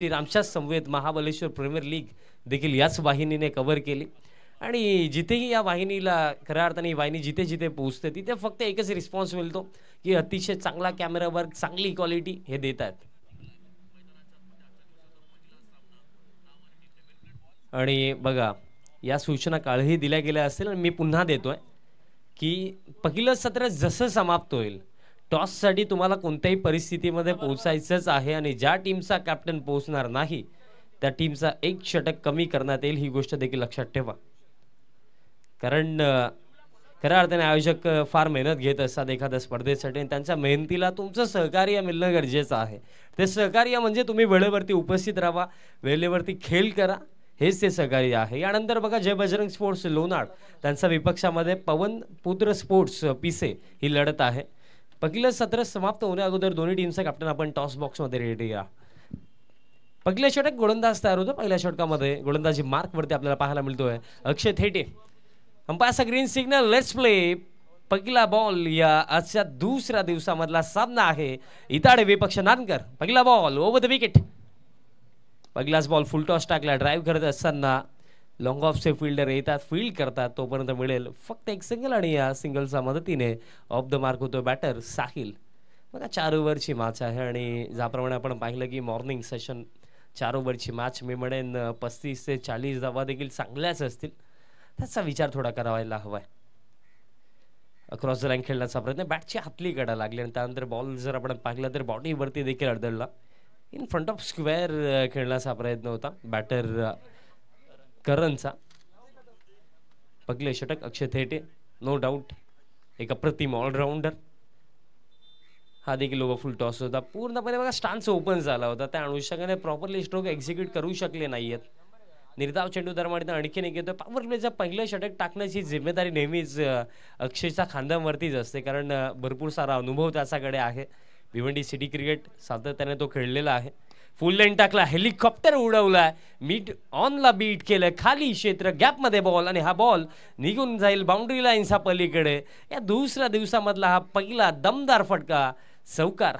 श्रीरामच्या समवेत Mahabaleshwar premier league देखील याच वाहिनीने कव्हर केली आणि जिथेही या वाहिनीला खऱ्या अर्थाने ही वाहिनी जिथे जिथे पोहोचते तिथे फक्त एकच रिस्पॉन्स मिळतो की अतिशय चांगला कॅमेरा वर्क, चांगली क्वालिटी हे देतात. आणि बघा, या सूचना कालही दिल्या गेल्या असतील आणि मी पुन्हा देतोय की पहिलं सत्र जसं समाप्त होईल, टॉससाठी तुम्हाला कोणत्याही परिस्थितीमध्ये पोहोचायचंच आहे आणि ज्या टीमचा कॅप्टन पोहोचणार नाही त्या टीमचा एक षटक कमी करण्यात येईल, ही गोष्ट देखील लक्षात ठेवा. कारण खऱ्या अर्थाने आयोजक फार मेहनत घेत असतात एखाद्या स्पर्धेसाठी आणि त्यांच्या मेहनतीला तुमचं सहकार्य मिळणं गरजेचं आहे. ते सहकार्य म्हणजे तुम्ही वेळेवरती उपस्थित राहा, वेळेवरती खेळ करा, हेच ते सहकार्य आहे. यानंतर बघा, जय बजरंग स्पोर्ट्स लोणाड त्यांचा विपक्षामध्ये पवन पुत्र स्पोर्ट्स पिसे ही लढत आहे. पहिलं सत्र समाप्त होण्या अगोदर दोन्ही टीमचा कॅप्टन आपण टॉस बॉक्समध्ये रेडी या. पहिलं षटक गोलंदाज तयार होतो. पहिल्या षटकामध्ये गोलंदाजी मार्कवरती आपल्याला पाहायला मिळतोय अक्षय थेटे. अंपायरचा ग्रीन सिग्नल, लेट्स प्ले. पहिला बॉल या आजच्या दुसऱ्या दिवसामधला सामना आहे. इताडे विपक्ष नानकर. पहिला बॉल ओव्हर द विकेट. पहिलाच बॉल फुल टॉस टाकला. ड्राईव्ह करत असताना लॉंग ऑफचे फिल्डर येतात, फील्ड करतात, तोपर्यंत मिळेल फक्त एक सिंगल आणि या सिंगलच्या मदतीने ऑफ द मार्क होतो बॅटर साहिल. बघा, 4 ओव्हरची मॅच आहे आणि ज्याप्रमाणे आपण पाहिलं की मॉर्निंग सेशन 4 ओव्हरची मॅच, मी म्हणेन 35 ते 40 धावा देखील चांगल्याच असतील. त्याचा विचार थोडा करायला हवाय. अक्रॉस द लाईन खेळण्याचा प्रयत्न, बॅटची हातली कडा लागली आणि त्यानंतर बॉल जर आपण पाहिला तर बॉडीवरती देखील अडधळला. इन फ्रंट ऑफ स्क्वेअर खेळण्याचा प्रयत्न होता बॅटर करणचा. पहिले षटक अक्षय थेटे, नो डाऊट एक अप्रतिम ऑलराऊंडर. हा देखील ओव्हर फुल टॉस होता. पूर्णपणे बघा स्टान्स ओपन झाला होता, त्या अनुषंगाने प्रॉपरली स्ट्रोक एक्झिक्यूट करू शकले नाहीयेत. निर्धाव चेंडू दरम्यान आणखीन एक येतो. पॉवर प्लेचा पहिलं षटक टाकण्याची जिम्मेदारी नेहमीच अक्षयच्या खांद्यावरतीच असते, कारण भरपूर सारा अनुभव त्याच्याकडे आहे. भिवंडी सिटी क्रिकेट सातत्याने तो खेळलेला आहे. फुल लाईन टाकला, हेलिकॉप्टर उडवलाय, मिड ऑनला बीट केलं, खाली क्षेत्र गॅपमध्ये बॉल आणि हा बॉल निघून जाईल बाउंड्री लाईनच्या पलीकडे. या दुसऱ्या दिवसामधला हा पहिला दमदार फटका, चौकार.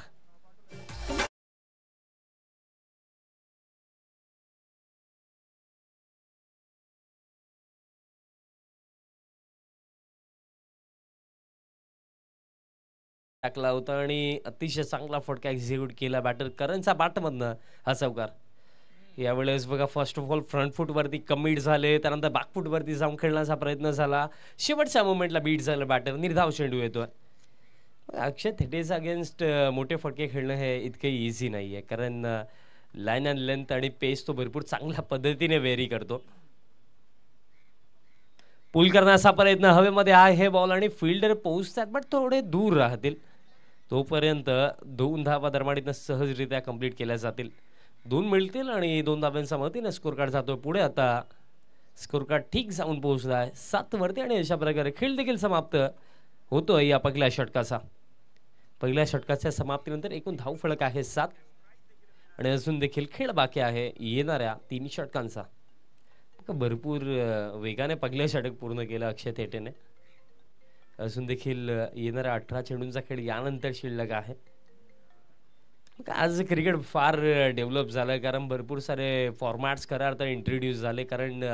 टाकला होता आणि अतिशय चांगला फटका एक्झिक्यूट केला बॅटर करणचा बॅटमधनं हा चौकार. यावेळेस बघा, फर्स्ट ऑफ ऑल फ्रंट फूटवरती कमिट झाले, त्यानंतर बॅक फूटवरती जाऊन खेळण्याचा प्रयत्न झाला, शेवटच्या मोमेंटला बीट झालं बॅटर, निर्धाव चेंडू येतोय. अक्षय थेटेचा अगेन्स्ट मोठे फटके खेळणं हे इतके इझी नाही आहे, कारण लाईन अँड लेंथ आणि पेस तो भरपूर चांगल्या पद्धतीने वेरी करतो. पुल करण्याचा प्रयत्न हवेमध्ये आहे हे बॉल आणि फिल्डर पोहोचतात बट थोडे दूर राहतील. तोपर्यंत 2 धावा दरम्यान सहजरित्या कंप्लीट केल्या जातील. 2 मिळतील आणि 2 धाब्यांच्या मदतीने स्कोर कार्ड जातो पुढे. आता स्कोर कार्ड ठीक जाऊन पोहोचला आहे 7 वरती आणि अशा प्रकारे खेळ देखील समाप्त होतोय या पहिल्या षटकाचा. पहिल्या षटकाच्या समाप्तीनंतर एकूण धावफलक आहे 7 आणि अजून देखील खेळ बाकी आहे येणाऱ्या 3 षटकांचा. भरपूर वेगाने पहिलं षटक पूर्ण केलं अक्षय थेटेने. अजून देखील येणाऱ्या 18 चेंडूंचा खेळ यानंतर शिल्लक आहे. आज क्रिकेट फार डेव्हलप झालं, कारण भरपूर सारे फॉर्मॅट्स खऱ्या अर्थाने इंट्रोड्यूस झाले. कारण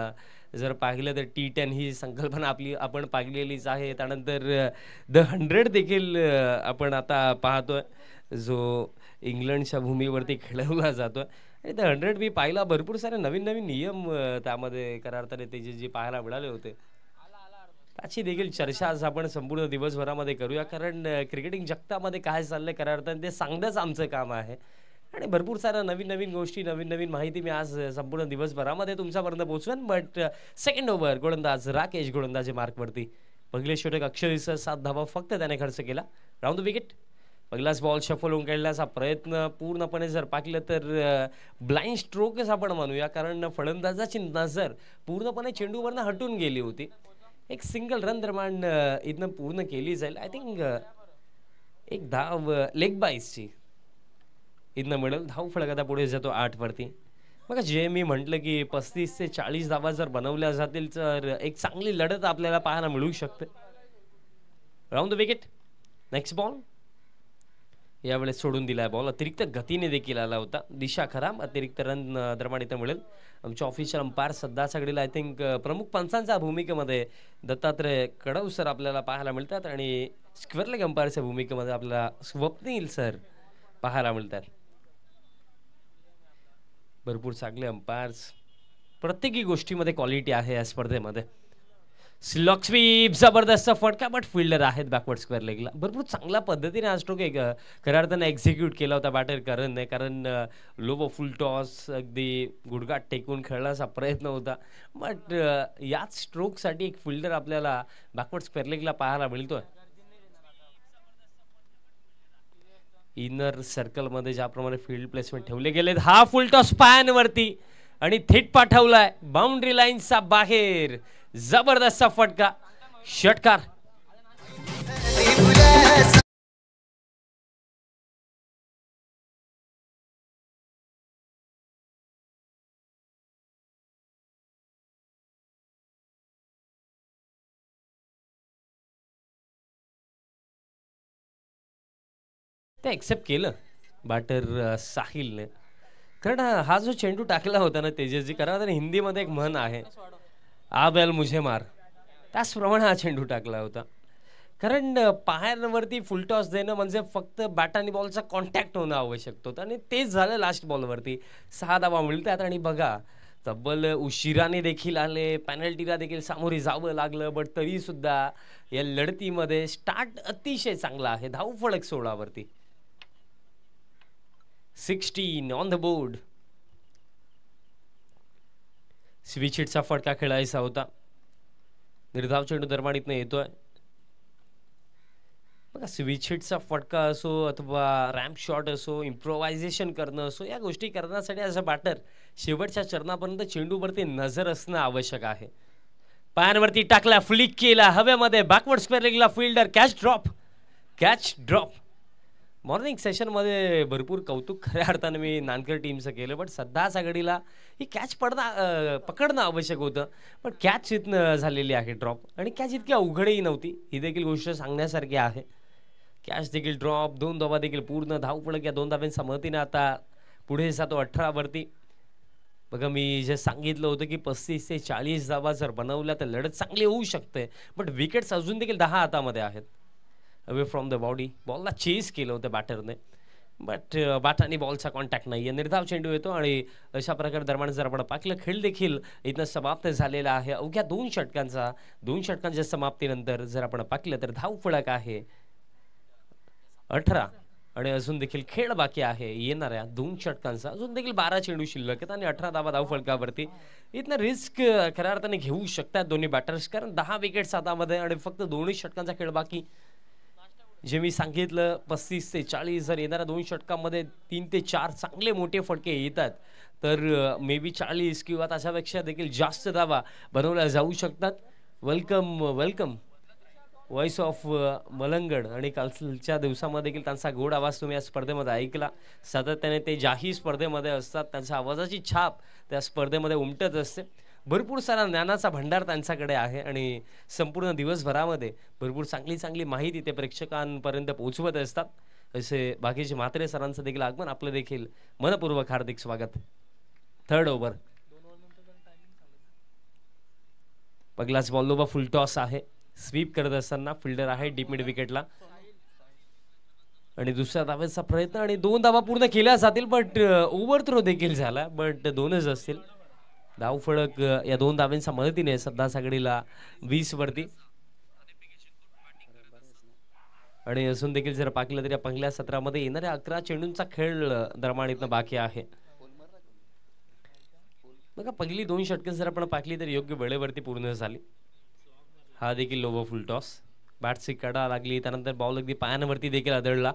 जर पाहिलं तर T10 ही संकल्पना आपण पाहिलेलीच आहे. त्यानंतर द 100 देखील आपण आता पाहतोय, जो इंग्लंडच्या भूमीवरती खेळवला जातोय. आणि द 100 मी पाहिला, भरपूर सारे नवीन नवीन नियम त्यामध्ये खऱ्या अर्थाने ते जे पाहायला मिळाले होते, त्याची देखील चर्चा आज आपण संपूर्ण दिवसभरामध्ये करूया. कारण क्रिकेटिंग जगतामध्ये काय चाललंय खऱ्या अर्थाने ते सांगणंच आमचं काम आहे. आणि भरपूर साऱ्या नवीन नवीन गोष्टी, नवीन नवीन माहिती मी आज संपूर्ण दिवसभरामध्ये तुमच्यापर्यंत पोहोचवेन. बट सेकंड ओव्हर गोलंदाज राकेश गोलंदाजी मार्कवरती. पहिले षटक अक्षयचा 7 धावा फक्त त्याने खर्च केला. Round the wicket. पहिलाच बॉल शफल होऊन खेळण्याचा प्रयत्न पूर्णपणे जर पाहिलं तर ब्लाइंड स्ट्रोकच आपण म्हणूया, कारण फलंदाजाची नजर पूर्णपणे चेंडूवरनं हटून गेली होती. एक सिंगल रन दरम्यान इथनं पूर्ण केली जाईल. आय थिंक एक धाव लेग बाईसची इथनं मिळेल. धाव फलक आता पुढे जातो 8 वरती. बघा, जे मी म्हटलं की 35 ते 40 धावा जर बनवल्या जातील तर एक चांगली लढत आपल्याला पाहायला मिळू शकते. Round the wicket. Next ball. यावेळेस सोडून दिलाय बॉल. अतिरिक्त गतीने देखील आला होता. दिशा खराब, अतिरिक्त रन दरम्यान इथं मिळेल. आमच्या ऑफिशियल अंपायर सध्या सगळीला आय थिंक प्रमुख पंचांच्या भूमिकेमध्ये दत्तात्रय कडव सर आपल्याला पाहायला मिळतात आणि स्क्वेअर लेग अंपायरच्या भूमिकेमध्ये आपल्याला स्वप्नील सर पाहायला मिळतात. भरपूर चांगले अंपायर्स, प्रत्येकी गोष्टीमध्ये क्वालिटी आहे या स्पर्धेमध्ये. स्लॉक स्वीप, जबरदस्त फटका, बट फिल्डर आहेत बॅकवर्ड स्क्वेअर लेगला. भरपूर चांगल्या पद्धतीने हा स्ट्रोक खऱ्या अर्थाने एक्झिक्यूट केला होता बॅटर करणने, कारण लो व फुल टॉस अगदी गुडघा टेकून खेळण्याचा प्रयत्न होता. बट याच स्ट्रोकसाठी एक फिल्डर आपल्याला बॅकवर्ड स्क्वेअर लेगला पाहायला मिळतोय. इनर सर्कलमध्ये ज्याप्रमाणे फील्ड प्लेसमेंट ठेवले गेलेत, हा फुल टॉस पॅन वरती आणि थेट पाठवलाय बाउंड्री लाईनचा बाहेर. जबरदस्त फटका, षटकार. ते एक्सेप्ट केलं बॅटर साहिलने, कारण हा जो चेंडू टाकला होता ना तेजसजी, कारण हिंदीमध्ये एक म्हण आहे, आ बैल मुझे मार, त्याचप्रमाणे हा चेंडू टाकला होता. कारण पायांवरती फुलटॉस देणं म्हणजे फक्त बॅट आणि बॉलचा कॉन्टॅक्ट होणं आवश्यक होतं आणि तेच झालं लास्ट बॉलवरती. 6 धावा मिळतात आणि बघा तब्बल उशिराने देखील आले, पेनल्टीला देखील सामोरे जावं लागलं, बट तरी सुद्धा या लढतीमध्ये स्टार्ट अतिशय चांगला आहे. धावफलक 16 वरती. 16 ऑन द बोर्ड. स्विच हिटचा फटका खेळायचा होता. निर्धाव चेंडू दरम्यान येतोय बघा. स्विच हिटचा फटका असो अथवा रॅम्प शॉट असो, इम्प्रोव्हायझेशन करणं असो, या गोष्टी करण्यासाठी ॲज अ बॅटर शेवटच्या चरणापर्यंत चेंडूवरती नजर असणं आवश्यक आहे. पायांवरती टाकला, फ्लिक केला हवेमध्ये, बॅकवर्ड स्क्वेअर लेगला fielder, catch drop, catch drop. Morning सेशनमध्ये भरपूर कौतुक खऱ्या अर्थाने मी नानकर टीमचं केलं, बट सध्याच घडीला ही कॅच पकडणं आवश्यक होतं, पण कॅच इथनं झालेली आहे ड्रॉप, आणि कॅच इतकी अवघडही नव्हती, ही देखील गोष्ट सांगण्यासारखी आहे. कॅच देखील ड्रॉप, 2 धावा देखील पूर्ण, धावफलक या 2 धाव्यांच्या मदतीने आता पुढे जातो 18 वरती. बघा मी जे सांगितलं होतं की 35 ते 40 धावा जर बनवल्या तर लढत चांगली होऊ शकते, बट विकेट्स अजून देखील 10 हातामध्ये आहेत. अवे फ्रॉम द बॉडी, बॉलला चेस केलं होतं बॅटरने, बट बॅट आणि बॉलचा कॉन्टॅक्ट नाही आहे. निर्धाव चेंडू येतो आणि अशा प्रकारे दरम्यान जर आपण पाहिलं खेळ देखील इथं समाप्त झालेला आहे. अवघ्या 2 षटकांच्या समाप्तीनंतर जर आपण पाहिलं तर धावफलक आहे 18 आणि अजून देखील खेळ बाकी आहे. येणाऱ्या 2 षटकांचा अजून देखील 12 चेंडू शिल्लक आहेत आणि 18 धावा धावफलकावरती. इथनं रिस्क खऱ्या अर्थाने घेऊ शकतात दोन्ही बॅटर्स, कारण 10 विकेट्स हातामध्ये आणि फक्त 2 षटकांचा खेळ बाकी. जे मी सांगितलं 35 ते 40 जर येणाऱ्या 2 षटकांमध्ये 3 ते 4 चांगले मोठे फटके येतात तर मे बी 40 किंवा त्याच्यापेक्षा देखील जास्त धावा बनवल्या जाऊ शकतात. Welcome welcome voice of Malangad, आणि कालच्या दिवसामध्ये देखील त्यांचा गोड आवाज तुम्ही या स्पर्धेमध्ये ऐकला. सातत्याने ते ज्याही स्पर्धेमध्ये असतात त्यांच्या आवाजाची छाप त्या स्पर्धेमध्ये उमटत असते. भरपूर सारा ज्ञानाचा भंडार त्यांच्याकडे आहे आणि संपूर्ण दिवसभरामध्ये भरपूर चांगली माहिती ते प्रेक्षकांपर्यंत पोहोचवत असतात. असे बाकीचे म्हात्रे सरांचं देखील आगमन, आपलं देखील मनपूर्वक हार्दिक स्वागत. 3rd ओव्हर, पहिलाच बॉल लोबा फुल टॉस आहे. स्वीप करत असताना फिल्डर आहे डीप मिड विकेटला आणि दुसऱ्या धावेचा प्रयत्न आणि 2 धावा पूर्ण केल्या जातील, बट ओव्हर थ्रो देखील झाला, बट 2च असतील. धावफलक या 2 धाव्यांच्या मदतीने सध्या सागडीला 20 वरती. आणि अजून देखील जर पाहिलं तर या पहिल्या सत्रामध्ये येणाऱ्या 11 चेंडूंचा खेळ दरम्यान इथनं बाकी आहे. बघा पहिली 2 षटके जर आपण पाहिली तर योग्य वेळेवरती पूर्ण झाली. हा देखील लोबो फुल टॉस, बॅटची कडा लागली, त्यानंतर बॉल अगदी पायांवरती देखील आदळला.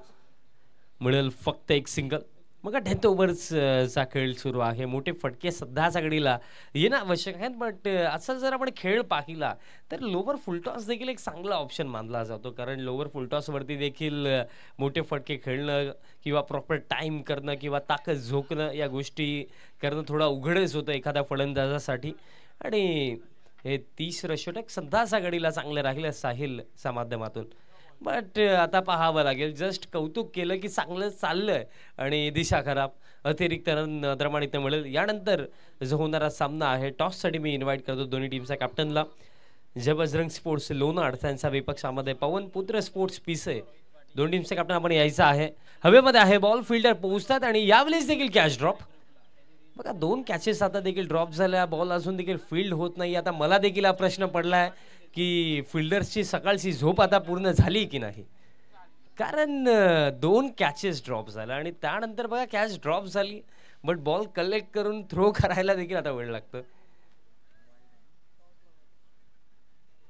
मिळेल फक्त एक सिंगल. मग 10th ओव्हरचा खेळ सुरू आहे. मोठे फटके सध्या सगळीला येणं आवश्यक आहेत, बट असा जर आपण खेळ पाहिला तर लोवर फुलटॉस देखील एक चांगला ऑप्शन मानला जातो, कारण लोवर फुलटॉसवरती देखील मोठे फटके खेळणं किंवा प्रॉपर टाईम करणं किंवा ताकद झोकणं या गोष्टी करणं थोडा उघडच होतं एखाद्या फलंदाजासाठी. आणि हे 30 षटक सध्याच्या घडीला चांगले राहिले साहिलच्या माध्यमातून. बट आता पाहावं लागेल. जस्ट कौतुक केलं की चांगलं चाललंय आणि दिशा खराब. अतिरिक्त रन दरमाणित मिळेल. यानंतर जो होणारा सामना आहे टॉससाठी मी इन्व्हाइट करतो दोन्ही टीमच्या कॅप्टनला. जय बजरंग स्पोर्ट्स लोणाड त्यांचा विपक्षामध्ये पवन पुत्र स्पोर्ट्स पिसे. दोन टीमचे कॅप्टन आपण यायचं आहे. हवेमध्ये आहे बॉल, फिल्डर पोहोचतात आणि यावेळेस देखील कॅच ड्रॉप. बघा दोन कॅचेस आता देखील ड्रॉप झाल्या. बॉल अजून देखील फील्ड होत नाही. आता मला देखील हा प्रश्न पडलाय की फिल्डर्सची सकाळची झोप आता पूर्ण झाली की नाही. कारण दोन कॅचेस ड्रॉप झाल्या आणि त्यानंतर बघा कॅच ड्रॉप झाली बट बॉल कलेक्ट करून थ्रो करायला देखील आता वेळ लागतो.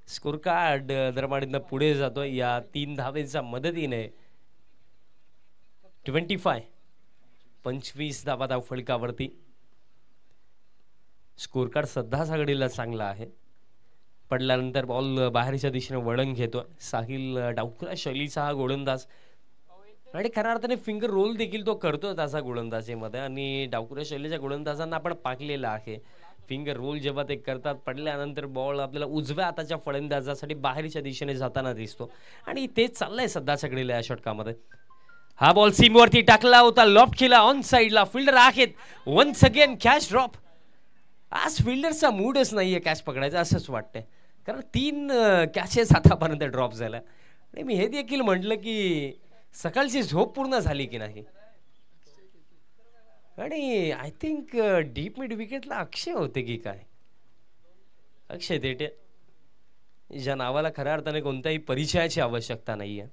स्कोर कार्ड दरमाडीनं पुढे जातोय या 3 धावेच्या मदतीने. 25 धावा धाव फलकावरती. स्कोर कार्ड सध्या सागडीला चांगला आहे. पडल्यानंतर बॉल बाहेरच्या दिशेने वळण घेतोय साहिल डावखुरा शैलीचा हा गोलंदाज आणि खऱ्या अर्थाने फिंगर रोल देखील तो करतो त्याचा गोलंदाजीमध्ये. आणि डावखुरा शैलीच्या गोलंदाजांना आपण पाहिलेलं आहे फिंगर रोल जेव्हा ते करतात पडल्यानंतर बॉल आपल्याला उजव्या हाताच्या फलंदाजासाठी बाहेरच्या दिशेने जाताना दिसतो आणि तेच चाललंय सध्या सगळीला या षटकामध्ये. हा बॉल सीमवरती टाकला होता, लॉफ्ट केला ऑन साइडला. फिल्डर आहेत वन्स अगेन कॅच ड्रॉप. आज फिल्डरचा मूडच नाहीये कॅच पकडायचा असंच वाटतंय. कारण 3 कॅचेस आतापर्यंत ड्रॉप झाल्या आणि मी हे देखील म्हटलं की सकाळची झोप पूर्ण झाली की नाही. आणि आय थिंक डीप मिड विकेटला अक्षय होते की काय. अक्षय तेटे ज्या नावाला खऱ्या अर्थाने कोणत्याही परिचयाची आवश्यकता नाहीये.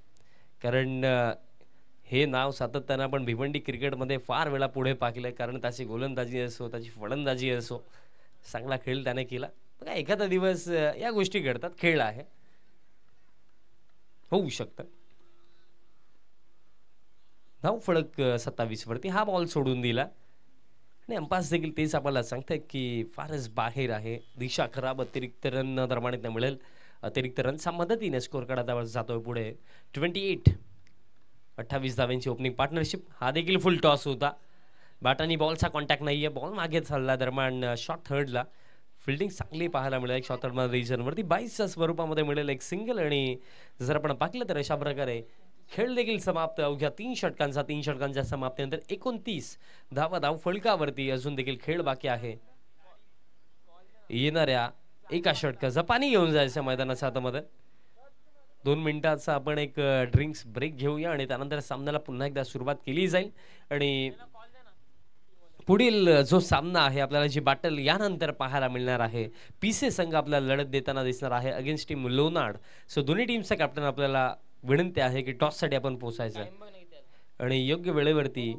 कारण हे नाव सातत्यानं आपण भिवंडी क्रिकेटमध्ये फार वेळा पुढे पाहिलंय. कारण त्याची गोलंदाजी असो त्याची फलंदाजी असो चांगला खेळ त्याने केला. बघा एखादा दिवस या गोष्टी घडतात. खेळ आहे, होऊ शकतं. धाव फळक 27 वरती. हा बॉल सोडून दिला आणि अंपास देखील तेच आपल्याला सांगताय की फारच बाहेर आहे. दिशा खराब. अतिरिक्त रन दरम्यान मिळेल. अतिरिक्त रनच्या मदतीने स्कोर काढा जातोय पुढे. 28 धाव्यांची ओपनिंग पार्टनरशिप. हा देखील फुल टॉस होता. बॅटानी बॉलचा कॉन्टॅक्ट नाहीये. बॉल मागे चालला दरम्यान शॉट थर्डला. फिल्डिंग चांगली पाहायला मिळेल. एक शॉट थर्ड रिजनवरती 22च्या स्वरूपामध्ये मिळेल एक सिंगल. आणि जर आपण पाहिलं तर अशा प्रकारे खेळ देखील समाप्त. अवघ्या 3 षटकांच्या समाप्तीनंतर 29 धावा धाव फलकावरती. अजून देखील खेळ बाकी आहे. येणाऱ्या एका षटकाचा पाणी घेऊन जायचं मैदानाच्या हातामध्ये. 2 मिनिटाचा आपण एक ड्रिंक्स ब्रेक घेऊया आणि त्यानंतर सामन्याला पुन्हा एकदा सुरुवात केली जाईल. आणि पुढील जो सामना आहे आपल्याला जी बॅटल यानंतर पाहायला मिळणार आहे. पीसे संघ आपल्याला लढत देताना दिसणार आहे अगेन्स्ट टीम लोणाड. सो दोन्ही टीमचा कॅप्टन आपल्याला विनंती आहे की टॉससाठी आपण पोहोचायचं आणि योग्य वेळेवरती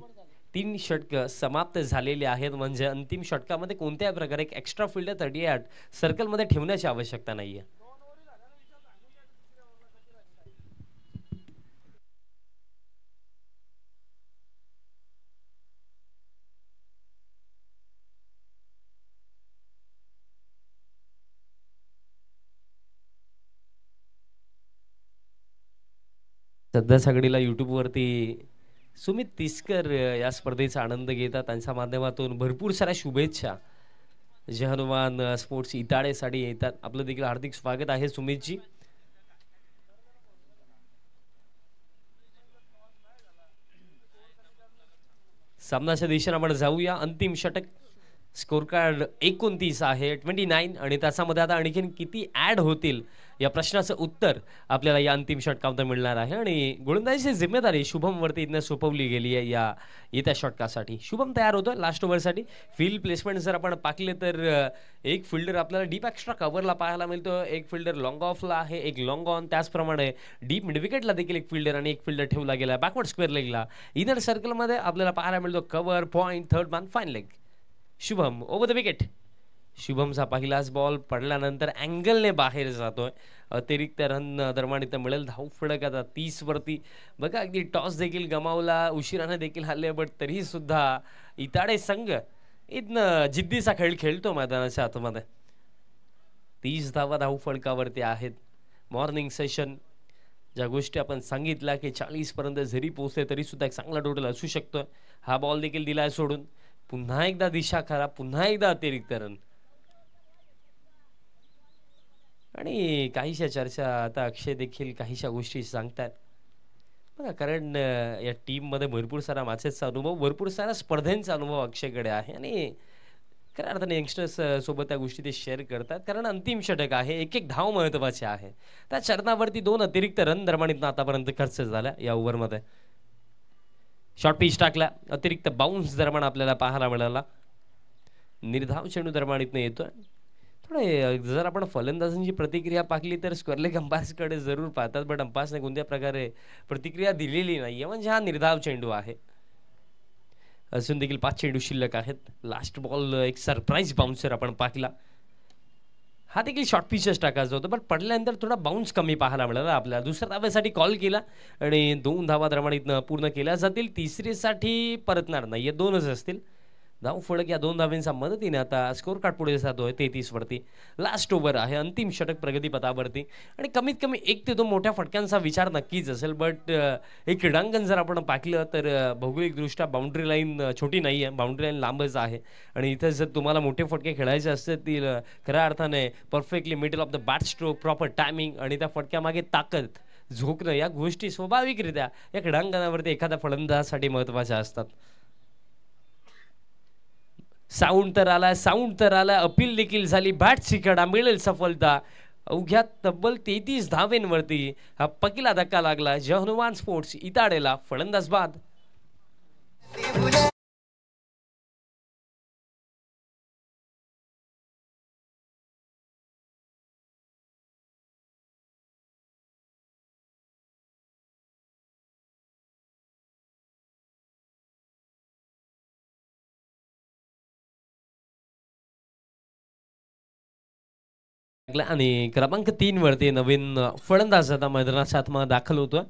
3 षटक समाप्त झालेले आहेत. म्हणजे अंतिम षटकामध्ये कोणत्याही प्रकारे एक एक्स्ट्रा फिल्डर 38 सर्कलमध्ये ठेवण्याची आवश्यकता नाहीये. सध्या सगळीला यूट्यूबवरती सुमित तिसकर या स्पर्धेचा आनंद घेतात. त्यांच्या माध्यमातून भरपूर साऱ्या शुभेच्छा जय हनुमान स्पोर्ट्स इताडेसाठी येतात. आपलं देखील हार्दिक स्वागत आहे सुमितजी. सामनाच्या दिशेने आपण जाऊया. अंतिम षटक. स्कोर कार्ड 29 आहे 29 आणि त्याच्यामध्ये आता आणखीन किती ऍड होतील या प्रश्नाचं उत्तर आपल्याला या अंतिम षटकामध्ये मिळणार आहे. आणि गोलंदाजीची जिम्मेदारी शुभम वरती इथनं सोपवली गेली आहे या येत्या षटकासाठी. शुभम तयार होतोय लास्ट ओव्हरसाठी. फील्ड प्लेसमेंट जर आपण पाहिले तर एक फिल्डर आपल्याला डीप एक्स्ट्रा कव्हरला पाहायला मिळतो. एक फिल्डर लॉंग ऑफला आहे, एक लॉंग ऑन. त्याचप्रमाणे डीप मिड विकेटला देखील एक फिल्डर आणि एक फिल्डर ठेवला गेला बॅकवर्ड स्क्वेअर लेगला. इनर सर्कलमध्ये आपल्याला पाहायला मिळतो cover, point, third man, fine leg. Shubham over the wicket. शुभमचा पहिलाच बॉल पडल्यानंतर अँगलने बाहेर जातोय. अतिरिक्त रन दरम्यान इथं मिळेल. धाव फळक आता 30 वरती. बघा अगदी टॉस देखील गमावला, उशिराने देखील हल्ले, बट तरी सुद्धा इताडे संघ इथनं जिद्दीचा खेळ खेळतो मैदानाच्या आतमध्ये. 30 धावा धाव फळकावरती आहेत. मॉर्निंग सेशन ज्या गोष्टी आपण सांगितल्या की 40 पर्यंत जरी पोहोचले तरी सुद्धा एक चांगला टोटल असू शकतो. हा बॉल देखील दिलाय सोडून. पुन्हा एकदा दिशा खराब, पुन्हा एकदा अतिरिक्त रन आणि काहीशा चर्चा आता अक्षय देखील काहीशा गोष्टी सांगतात बघा, कारण या टीममध्ये भरपूर सारा मॅचेसचा अनुभव, भरपूर सारा स्पर्धेंचा अनुभव अक्षयकडे आहे आणि खऱ्या अर्थाने यंगस्टर्स सोबत त्या गोष्टी ते शेअर करतात, कारण अंतिम षटक आहे, एक एक धाव महत्त्वाचे आहे. त्या चरणावरती 2 अतिरिक्त रन दरम्यान आतापर्यंत खर्च झाला या ओव्हरमध्ये. शॉर्ट पिच टाकला, अतिरिक्त बाउन्स दरम्यान आपल्याला पाहायला मिळाला. निर्धाव चेंडू दरम्यान येतोय. थोडे जर आपण फलंदाजांची प्रतिक्रिया पाहिली तर स्क्वेअरलेग अंपायर्सकडे जरूर पाहतात, बट अंपायर्सने कोणत्या प्रकारे प्रतिक्रिया दिलेली नाहीये, म्हणजे हा निर्धाव चेंडू आहे. अजून देखील 5 चेंडू शिल्लक आहेत. लास्ट बॉल एक सरप्राईज बाउन्सर आपण पाहिला. हा देखील शॉर्ट पिचच टाकायचा होता, पण पडल्यानंतर थोडा बाउन्स कमी पाहायला मिळाला आपल्याला. दुसऱ्या धावेसाठी कॉल केला आणि 2 धावा दरम्यान पूर्ण केल्या जातील. तिसरीसाठी परतणार नाहीये, 2च असतील. धाव फलक या 2 धावांच्या मदतीने आता स्कोर कार्ड पुढे जातोय 33 वरती. लास्ट ओव्हर आहे, अंतिम षटक प्रगतीपथावरती आणि कमीत कमी 1 ते 2 मोठ्या फटक्यांचा विचार नक्कीच असेल, बट हे क्रीडांगण जर आपण पाहिलं तर भौगोलिकदृष्ट्या बाउंड्री लाईन छोटी नाही आहे, बाउंड्री लाईन लांबच आहे आणि इथं जर तुम्हाला मोठे फटके खेळायचे असतील खऱ्या अर्थाने perfectly middle of the bat stroke, proper timing आणि त्या फटक्यामागे ताकद झोकणं या गोष्टी स्वाभाविकरित्या या क्रीडांगणावरती एखाद्या फलंदाजासाठी महत्त्वाच्या असतात. साऊंड तर आला, अपील देखील झाली, बॅटची कडा मिळेल सफलता. अवघ्या तब्बल 33 धावेंवरती हा पहिला धक्का लागला जय हनुमान स्पोर्ट्स इताडेला. फलंदाज बाद. आणि क्रमांक 3 वरती नवीन फलंदाज आता मैदानाच्या आतमध्ये दाखल होतोय.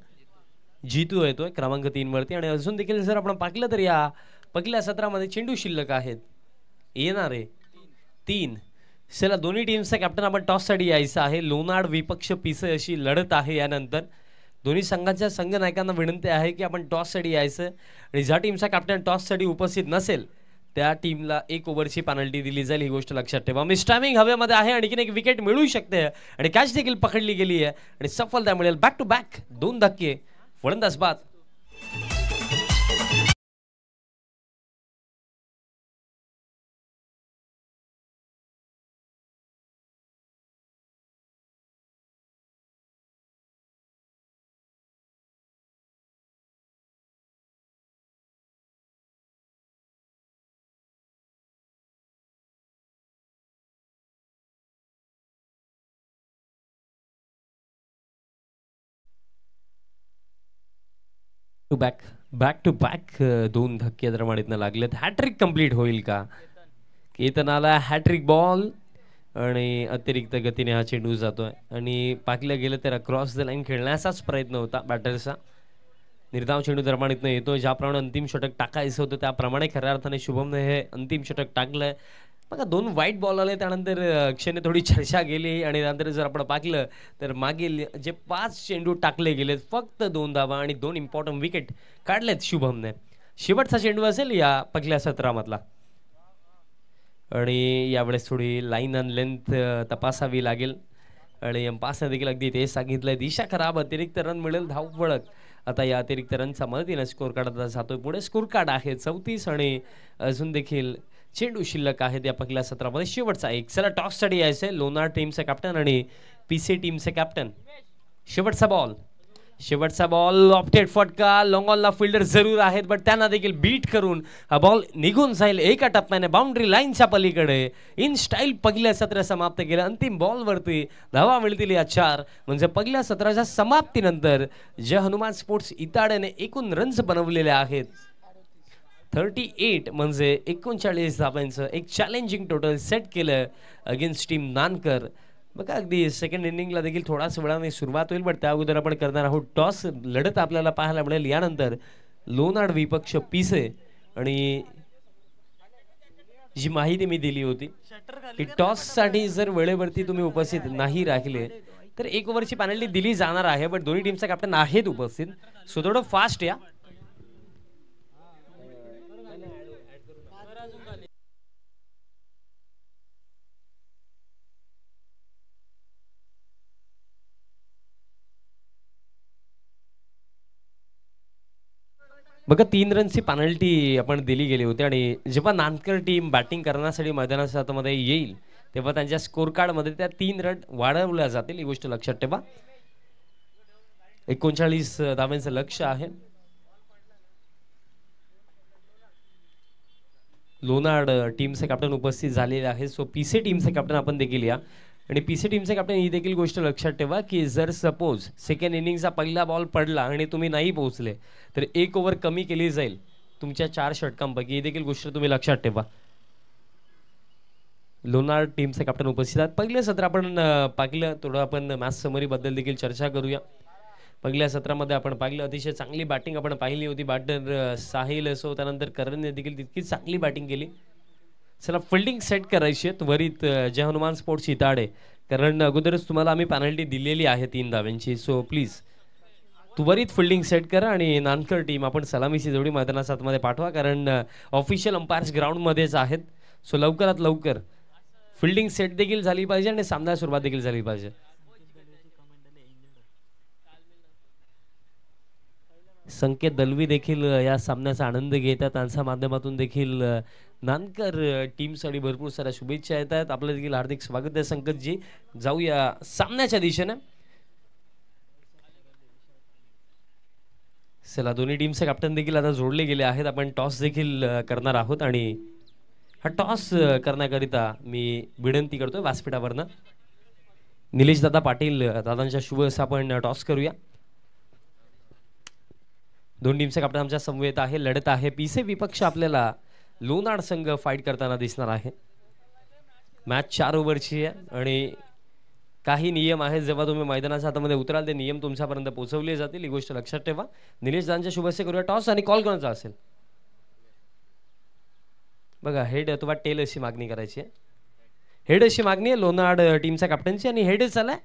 जीतू येतोय क्रमांक 3 वरती आणि अजून देखील जर आपण पाहिलं तर या पहिल्या सत्रामध्ये चेंडू शिल्लक आहेत. येणारे 3. चला, दोन्ही टीमचा कॅप्टन आपण टॉससाठी यायचं आहे. लोणाड विपक्ष पिसे अशी लढत आहे. यानंतर दोन्ही संघाच्या संघनायकांना विनंती आहे की आपण टॉससाठी यायचं आणि ज्या टीमचा कॅप्टन टॉससाठी उपस्थित नसेल त्या टीमला 1 ओव्हरची पेनल्टी दिली जाईल. ही गोष्ट लक्षात ठेवा. मिस टायमिंग हवेमध्ये आहे, आणखीन एक विकेट मिळू शकते आणि कॅच देखील पकडली गेली आहे आणि सफलता मिळेल. बॅक टू बॅक 2 धक्के. फलंदाज बाद. टू बॅक 2 धक्के दरम्यान लागलेत. हॅट्रिक कंप्लीट होईल का? केतनाला हॅट्रिक बॉल आणि अतिरिक्त गतीने हा चेंडू जातोय आणि पाकलं गेलं तर क्रॉस द लाईन खेळण्याचाच प्रयत्न होता बॅटरचा. निर्धाव चेंडू दरम्यान येतोय. ज्याप्रमाणे अंतिम षटक टाकायचं होतं त्याप्रमाणे खऱ्या अर्थाने शुभमने हे अंतिम षटक टाकलंय. बघा, 2 वाईट बॉल आले, त्यानंतर अक्षयने थोडी चर्चा केली आणि त्यानंतर जर आपण पाहिलं तर मागील जे 5 चेंडू टाकले गेलेत फक्त 2 धावा आणि 2 इम्पॉर्टंट विकेट काढलेत शुभमने. शेवटचा चेंडू असेल या पहिल्या सत्रामधला आणि यावेळेस थोडी लाईन अँड लेंथ तपासावी लागेल आणि अंपासने देखील अगदी ते सांगितलंय. दिशा खराब, अतिरिक्त रन मिळेल, धाव फळक. आता या अतिरिक्त रनचा मदतीने स्कोर कार्ड जातोय पुढे. स्कोर कार्ड आहे 34 आणि अजून देखील चेंडू शिल्लक आहेत या पहिल्या सत्रामध्ये. शेवटचा एक. चला, टॉससाठी यायचंय. लोणार टीमचे कॅप्टन आणि पीसी टीमचे कॅप्टन. शेवटचा बॉल ऑप्टेड फटका. लॉंग ऑनला फिल्डर जरूर आहेत, बट त्यांना देखील बीट करून हा बॉल निघून जाईल एका टप्प्याने बाउंड्री लाईनच्या पलीकडे. इन स्टाईल पहिल्या सत्र समाप्त केलं. अंतिम बॉलवरती धावा मिळतील या 4. म्हणजे पहिल्या सत्राच्या समाप्तीनंतर जय हनुमान स्पोर्ट्स इताड्याने एकूण रन्स बनवलेले आहेत 38. म्हणजे 39 धावांचं एक चॅलेंजिंग टोटल सेट केलं अगेन्स्ट टीम नानकर. बघा, अगदी सेकंड इनिंगला देखील थोडाच वेळाने सुरुवात होईल, बट त्या अगोदर आपण करणार आहोत टॉस. लढत आपल्याला पाहायला मिळेल यानंतर लोणाड विपक्ष पिसे. आणि जी माहिती मी दिली होती की टॉससाठी जर वेळेवरती तुम्ही उपस्थित नाही राहिले तर 1 ओव्हरची पेनल्टी दिली जाणार आहे, बट दोन्ही टीमचा कॅप्टन आहेत उपस्थित, सो थोडं फास्ट या. बघा 3 रनची पेनल्टी आपण दिली गेली होती आणि जेव्हा नानकर टीम बॅटिंग करण्यासाठी मैदानामध्ये येईल तेव्हा त्यांच्या स्कोर कार्डमध्ये त्या 3 रन वाढवल्या जातील, ही गोष्ट लक्षात ठेवा. 39 धावांचं लक्ष्य आहे. लोणाड टीमचे कॅप्टन उपस्थित झालेले आहे. सो पीसी टीमचे कॅप्टन आपण देखील या आणि पीसी टीमचे कॅप्टन ही देखील गोष्ट लक्षात ठेवा की जर सपोज सेकंड इनिंगचा पहिला बॉल पडला आणि तुम्ही नाही पोहोचले तर 1 ओव्हर कमी केली जाईल तुमच्या 4 षटकांपैकी, ही देखील गोष्ट तुम्ही लक्षात ठेवा. लोणाड टीमचे कॅप्टन उपस्थित आहेत. पहिलं सत्र आपण पाहिलं, थोडं आपण मॅच समरीबद्दल देखील चर्चा करूया. पहिल्या सत्रामध्ये आपण पाहिलं अतिशय चांगली बॅटिंग आपण पाहिली होती. बॅटर साहिल असो त्यानंतर करणने देखील तितकीच चांगली बॅटिंग केली. चला फिल्डिंग सेट करायची आहे त्वरित. जय हनुमान स्पोर्ट्स इताडे, कारण अगोदरच तुम्हाला आम्ही पेनल्टी दिलेली आहे 3 धावांची. सो प्लीज त्वरित फिल्डिंग सेट करा आणि नानकर टीम आपण सलामीची जोडी मैदानाच्या आतमध्ये पाठवा, कारण ऑफिशियल अंपायर्स ग्राउंडमध्येच आहेत. सो लवकरात लवकर फिल्डिंग सेट देखील झाली पाहिजे आणि सामन्याला सुरुवात देखील झाली पाहिजे. संकेत दलवी देखील या सामन्याचा आनंद घेतात. त्यांच्या माध्यमातून देखील नानकर टीमसाठी भरपूर साऱ्या शुभेच्छा येत आहेत. आपलं देखील हार्दिक स्वागत आहे संकेतजी. जाऊया सामन्याच्या दिशेने. चला दोन्ही टीमचे कॅप्टन देखील आता जोडले गेले आहेत. आपण टॉस देखील करणार आहोत आणि हा टॉस करण्याकरिता मी विनंती करतोय व्यासपीठावरनं निलेश दादा पाटील दादांच्या शुभ असं आपण टॉस करूया. दोन टीमचे कॅप्टन आमच्या समवेत आहे, लढत आहे. पीसे विपक्ष आपल्याला लोणाड संघ फाईट करताना दिसणार आहे. मॅच 4 ओव्हरची आहे आणि काही नियम आहेत. जेव्हा तुम्ही मैदानाच्या हातामध्ये उतराल ते नियम तुमच्यापर्यंत पोहोचवले जातील, ही गोष्ट लक्षात ठेवा. निलेश दादांच्या शुभेच्छा करूया. टॉस आणि कॉल कोणाचा असेल बघा. हेड अथवा टेल अशी मागणी करायची आहे. हेड अशी मागणी आहे लोणाड टीमच्या कॅप्टनची आणि हेडच आलाय.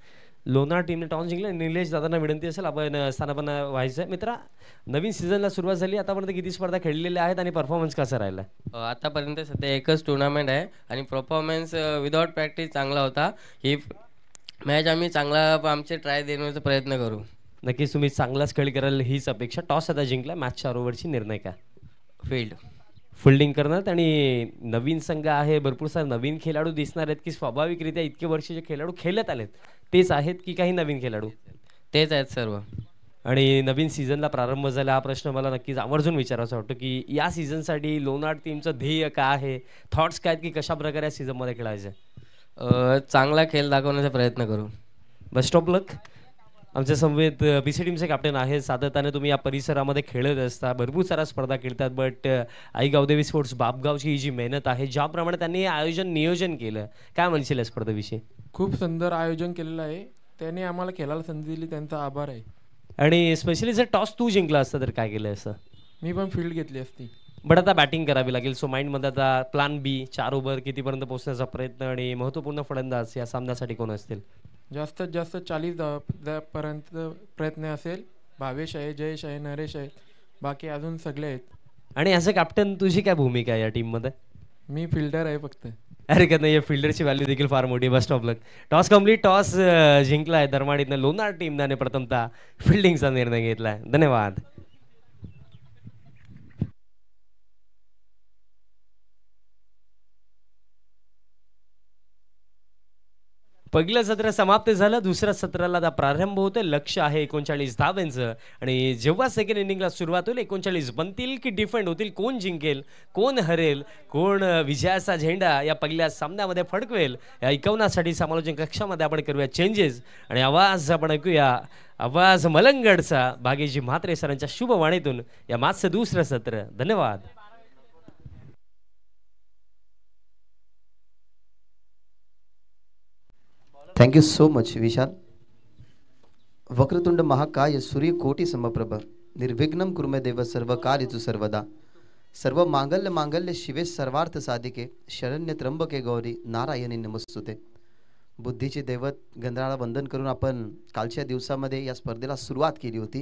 लोणाड टीमने टॉस जिंकला. निलेश दादांना विनंती असेल आपण स्थानापन्न व्हायचं आहे. मित्रा, नवीन सीझनला सुरुवात झाली, आतापर्यंत किती स्पर्धा खेळलेल्या आहेत आणि परफॉर्मन्स कसा राहिला? आतापर्यंत सध्या एकच टुर्नामेंट आहे आणि परफॉर्मन्स विदाउट प्रॅक्टिस चांगला होता. ही मॅच आम्ही चांगला आमचे ट्राय देण्याचा प्रयत्न करू. नक्कीच तुम्ही चांगलाच खेळ कराल हीच अपेक्षा. टॉस आता जिंकला, मॅच 4 ओव्हरची. निर्णय काय? फिल्डिंग करणार आणि नवीन संघ आहे, भरपूर सारे नवीन खेळाडू दिसणार आहेत की स्वाभाविकरित्या इतके वर्ष जे खेळाडू खेळत आलेत तेच आहेत की काही नवीन खेळाडू? तेच आहेत सर्व. आणि नवीन सीझनला प्रारंभ झाला, हा प्रश्न मला नक्कीच आवर्जून विचारायचा वाटतो की या सीझनसाठी लोणाड टीमचं ध्येय काय आहे, थॉट्स काय की कशा प्रकारे या सीझनमध्ये खेळायचं? चांगला खेळ दाखवण्याचा प्रयत्न करू. बेस्ट ऑफ लक. आमच्या समवेत पीसी टीमचे कॅप्टन आहे. सातत्याने तुम्ही या परिसरामध्ये खेळत असता, भरपूर साऱ्या स्पर्धा खेळतात, बट आई गावदेवी स्पोर्ट्स बापगावची ही जी मेहनत आहे, ज्याप्रमाणे त्यांनी आयोजन नियोजन केलं, काय म्हणशील या स्पर्धेविषयी? खूप सुंदर आयोजन केलेलं आहे. त्याने आम्हाला खेळायला संधी दिली, त्यांचा आभार आहे. आणि स्पेशली जर टॉस तू जिंकला असता तर काय केलं असतं? मी पण फील्ड घेतली असती. बट आता बॅटिंग करावी लागेल. सो माइंडमध्ये आता प्लॅन बी, 4 ओव्हर कितीपर्यंत पोहोचण्याचा प्रयत्न आणि महत्त्वपूर्ण फलंदाज या सामन्यासाठी कोण असतील? जास्तीत जास्त 40 पर्यंत प्रयत्न असेल. भावेश आहे, जयेश आहे, नरेश आहे, बाकी अजून सगळे आहेत. आणि ॲज अ कॅप्टन तुझी काय भूमिका आहे या टीममध्ये? मी फिल्डर आहे फक्त. अरे का नाही, फिल्डरची व्हॅल्यू देखील फार मोठी. Best of luck. Toss complete. Toss जिंकला आहे दरमाडीतनं लोणाड टीमने प्रथमतः फिल्डिंगचा निर्णय घेतला आहे. धन्यवाद. पहिलं सत्र समाप्त झालं, दुसऱ्या सत्राला आता प्रारंभ होतोय. लक्ष आहे 39 धावांचं आणि जेव्हा सेकंड इनिंगला सुरुवात होईल 39 बनतील की डिफेंड होतील, कोण जिंकेल कोण हरेल, कोण विजयाचा झेंडा या पहिल्या सामन्यामध्ये फडकवेल, या ऐकवण्यासाठी समालोचन कक्षामध्ये आपण करूया चेंजेस आणि आवाज आपण ऐकूया. आवाज मलंगडचा भागेजी म्हात्रे सरांच्या शुभवाणीतून या मागचं दुसरं सत्र. धन्यवाद. थँक्यू सो मच विशाल. वक्रतुंड महाकाय सूर्यकोटी समप्रभ निर्विघ्नं कुर्मे देव सर्व कार्येषु सर्वदा. सर्व मांगल्य मांगल्य शिवे सर्वार्थ साधिके शरण्य त्र्यंबके गौरी नारायणी नमस्तुते. बुद्धीचे दैवत गंधराला वंदन करून आपण कालच्या दिवसामध्ये या स्पर्धेला सुरुवात केली होती.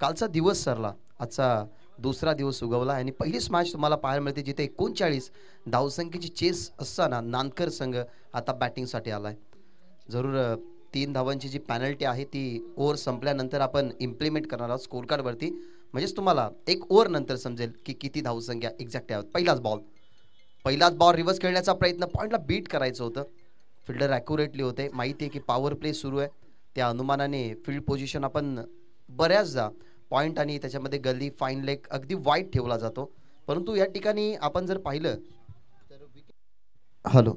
कालचा दिवस सरला, आजचा दुसरा दिवस उगवला आणि पहिलीच मॅच तुम्हाला पाहायला मिळते जिथे 39 धावसंख्येची चेस असताना नानकर संघ आता बॅटिंगसाठी आलाय. जरूर 3 धावांची जी पेनल्टी आहे ती ओव्हर संपल्यानंतर आपण इम्प्लिमेंट करणार आहोत स्कोर कार्डवरती. म्हणजेच तुम्हाला एक ओव्हर नंतर समजेल की किती धावसंख्या एक्झॅक्ट आहे. पहिलाच बॉल रिव्हर्स खेळण्याचा प्रयत्न, पॉईंटला बीट करायचं होतं. फिल्डर ॲक्युरेटली होते. माहिती आहे की पॉवर प्ले सुरू आहे, त्या अनुमानाने फील्ड पोझिशन आपण बऱ्याचदा पॉईंट आणि त्याच्यामध्ये गल्ली फाईन लेग अगदी वाईट ठेवला जातो. परंतु या ठिकाणी आपण जर पाहिलं तर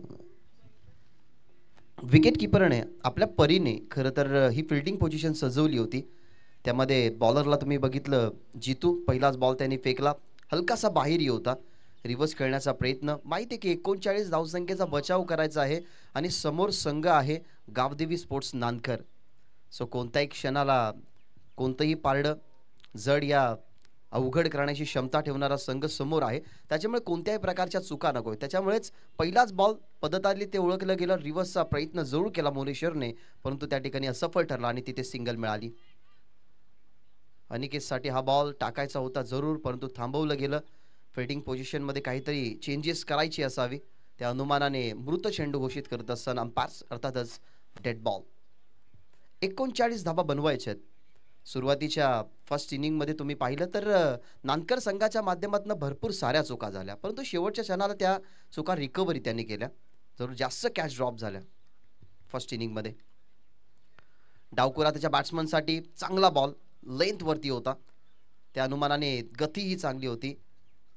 विकेट किपरने आपल्या परीने खरं तर ही फिल्डिंग पोझिशन सजवली होती. त्यामध्ये बॉलरला तुम्ही बघितलं, जितू पहिलाच बॉल त्याने फेकला, हलकासा बाहेर होता. रिव्हर्स खेळण्याचा प्रयत्न, माहिती आहे की 39 धावसंख्येचा बचाव करायचा आहे आणि समोर संघ आहे गावदेवी स्पोर्ट्स नानकर. सो कोणत्याही क्षणाला कोणतंही पारडं जड या अवघड करण्याची क्षमता ठेवणारा संघ समोर आहे. त्याच्यामुळे कोणत्याही प्रकारच्या चुका नको. त्याच्यामुळेच पहिलाच बॉल पद्धताली ते ओळखलं गेलं. रिव्हर्सचा प्रयत्न जरूर केला मोरेश्वरने, परंतु त्या ठिकाणी असफल ठरला आणि तिथे सिंगल मिळाली. अनिकेतसाठी हा बॉल टाकायचा होता जरूर, परंतु थांबवलं गेलं. फिल्डिंग पोझिशनमध्ये काहीतरी चेंजेस करायची असावी, त्या अनुमानाने मृत चेंडू घोषित करत असताना अंपायर्स अर्थातच डेड बॉल. 39 धाबा बनवायच्या आहेत. सुरुवातीच्या फर्स्ट इनिंगमध्ये तुम्ही पाहिलं तर नानकर संघाच्या माध्यमातून भरपूर साऱ्या चुका झाल्या, परंतु शेवटच्या क्षणाला त्या चुका रिकव्हरी त्यांनी केल्या. जरूर जास्त कॅच ड्रॉप झाल्या फर्स्ट इनिंगमध्ये. डावकुरा त्याच्या बॅट्समनसाठी चांगला बॉल लेंथवरती होता, त्या अनुमानाने गतीही चांगली होती.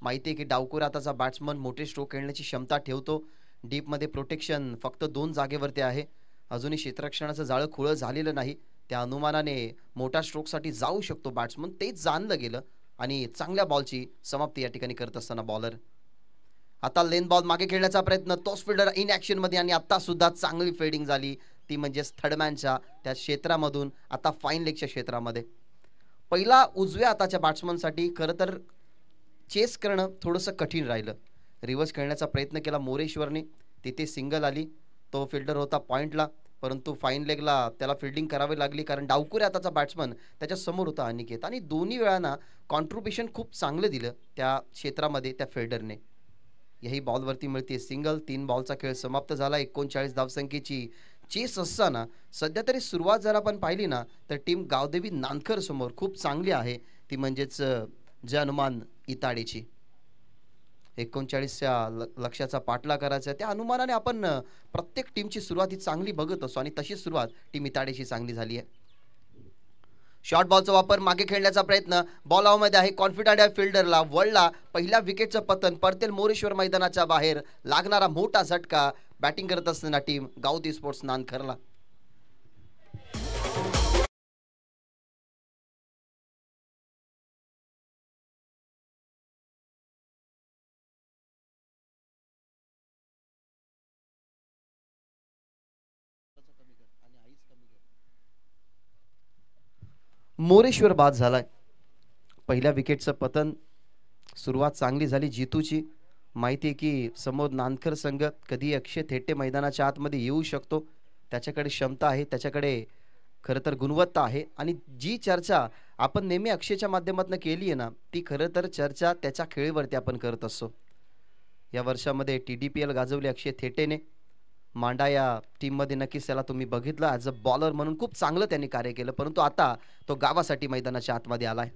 माहिती आहे की डावकुरा आताचा बॅट्समन मोठे स्ट्रोक खेळण्याची क्षमता ठेवतो. डीपमध्ये प्रोटेक्शन फक्त 2 जागेवरती आहे. अजूनही क्षेत्ररक्षणाचं जाळं खुळं झालेलं नाही, त्या अनुमानाने मोठ्या स्ट्रोकसाठी जाऊ शकतो बॅट्समन. तेच जाणलं गेलं आणि चांगल्या बॉलची समाप्ती या ठिकाणी करत असताना बॉलर. आता लेन बॉल मागे खेळण्याचा प्रयत्न, तोच फिल्डर इन ॲक्शनमध्ये आणि आता सुद्धा चांगली फिल्डिंग झाली, ती म्हणजे थर्डमॅनच्या त्या क्षेत्रामधून आता फाईन लेगच्या क्षेत्रामध्ये. पहिला उजव्या हाताच्या बॅट्समनसाठी खरं तर चेस करणं थोडंसं कठीण राहिलं. रिव्हर्स खेळण्याचा प्रयत्न केला मोरेश्वरने, तिथे सिंगल आली. तो फिल्डर होता पॉईंटला, परंतु फाईन लेगला त्याला फिल्डिंग करावी लागली, कारण डावकुऱ्या हाताचा बॅट्समन त्याच्या समोर होता अनिकेत, आणि दोन्ही वेळांना कॉन्ट्रिब्युशन खूप चांगलं दिलं त्या क्षेत्रामध्ये त्या फिल्डरने. याही बॉलवरती मिळते सिंगल. 3 बॉलचा खेळ समाप्त झाला. 39 धावसंख्येची चेस असताना सध्या तरी सुरुवात जर आपण पाहिली ना तर टीम गावदेवी नानकर समोर खूप चांगली आहे, ती म्हणजेच अनुमान इताडेची. 39च्या लक्ष्याचा पाठला करायचा, त्या अनुमानाने आपण प्रत्येक टीमची सुरुवात ही चांगली बघत असतो आणि तशी सुरुवात टीम इताडेची चांगली झाली आहे. शॉर्ट बॉलचा वापर, मागे खेळण्याचा प्रयत्न, बॉल मध्ये आहे, कॉन्फिडंट आहे फिल्डरला, वळला, पहिल्या विकेटचं पतन, परतेल मोरेश्वर मैदानाच्या बाहेर, लागणारा मोठा झटका. बॅटिंग करत असताना टीम गावदेवी स्पोर्ट्स नानकरला. मोरेश्वर बाद झालाय. पहिल्या विकेटचं पतन, सुरुवात चांगली झाली जितूची. माहिती आहे की समोर नानकर संघ कधी अक्षय थेटे मैदानाच्या आतमध्ये येऊ शकतो, त्याच्याकडे क्षमता आहे, त्याच्याकडे खरं तर गुणवत्ता आहे. आणि जी चर्चा आपण नेहमी अक्षयच्या माध्यमातून केली आहे ना, ती खरं तर चर्चा त्याच्या खेळीवरती आपण करत असतो. या वर्षामध्ये TDPL गाजवली अक्षय थेटेने. मांडा या टीममध्ये नक्कीच त्याला तुम्ही बघितलं, ॲज अ बॉलर म्हणून खूप चांगलं त्यांनी कार्य केलं, परंतु आता तो गावासाठी मैदानाच्या आतमध्ये आलाय.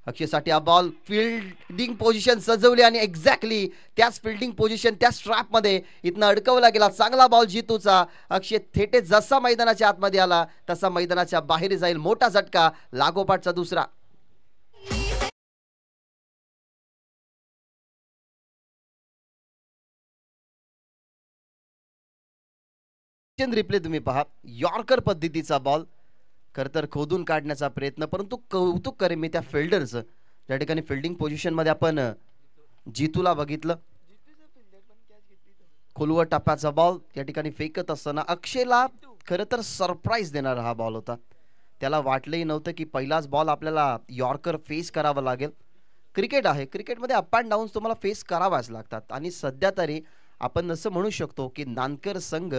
अक्षयसाठी हा बॉल, फिल्डिंग पोझिशन सजवली आणि एक्झॅक्टली त्याच फिल्डिंग पोझिशन त्या स्ट्रॅपमध्ये इथनं अडकवला गेला. चांगला बॉल जितूचा. अक्षय थेटे जसा मैदानाच्या आतमध्ये आला तसा मैदानाच्या बाहेर जाईल. मोठा झटका, लागोपाठचा दुसरा. रिप्ले तुम्ही पहा, यॉर्कर पद्धतीचा बॉल, खरं तर खोदून काढण्याचा प्रयत्न, परंतु कौतुक करेन मी त्या फिल्डरचं. ज्या ठिकाणी फिल्डिंग पोझिशनमध्ये आपण जितूला बघितलं, खोलवर टप्प्याचा बॉल या ठिकाणी फेकत असताना अक्षयला खरं तर सरप्राईज देणारा हा बॉल होता. त्याला वाटलंही नव्हतं की पहिलाच बॉल आपल्याला यॉर्कर फेस करावा लागेल. क्रिकेट आहे, क्रिकेटमध्ये अप अँड डाऊन्स तुम्हाला फेस करावाच लागतात, आणि सध्या तरी आपण असं म्हणू शकतो की नानकर संघ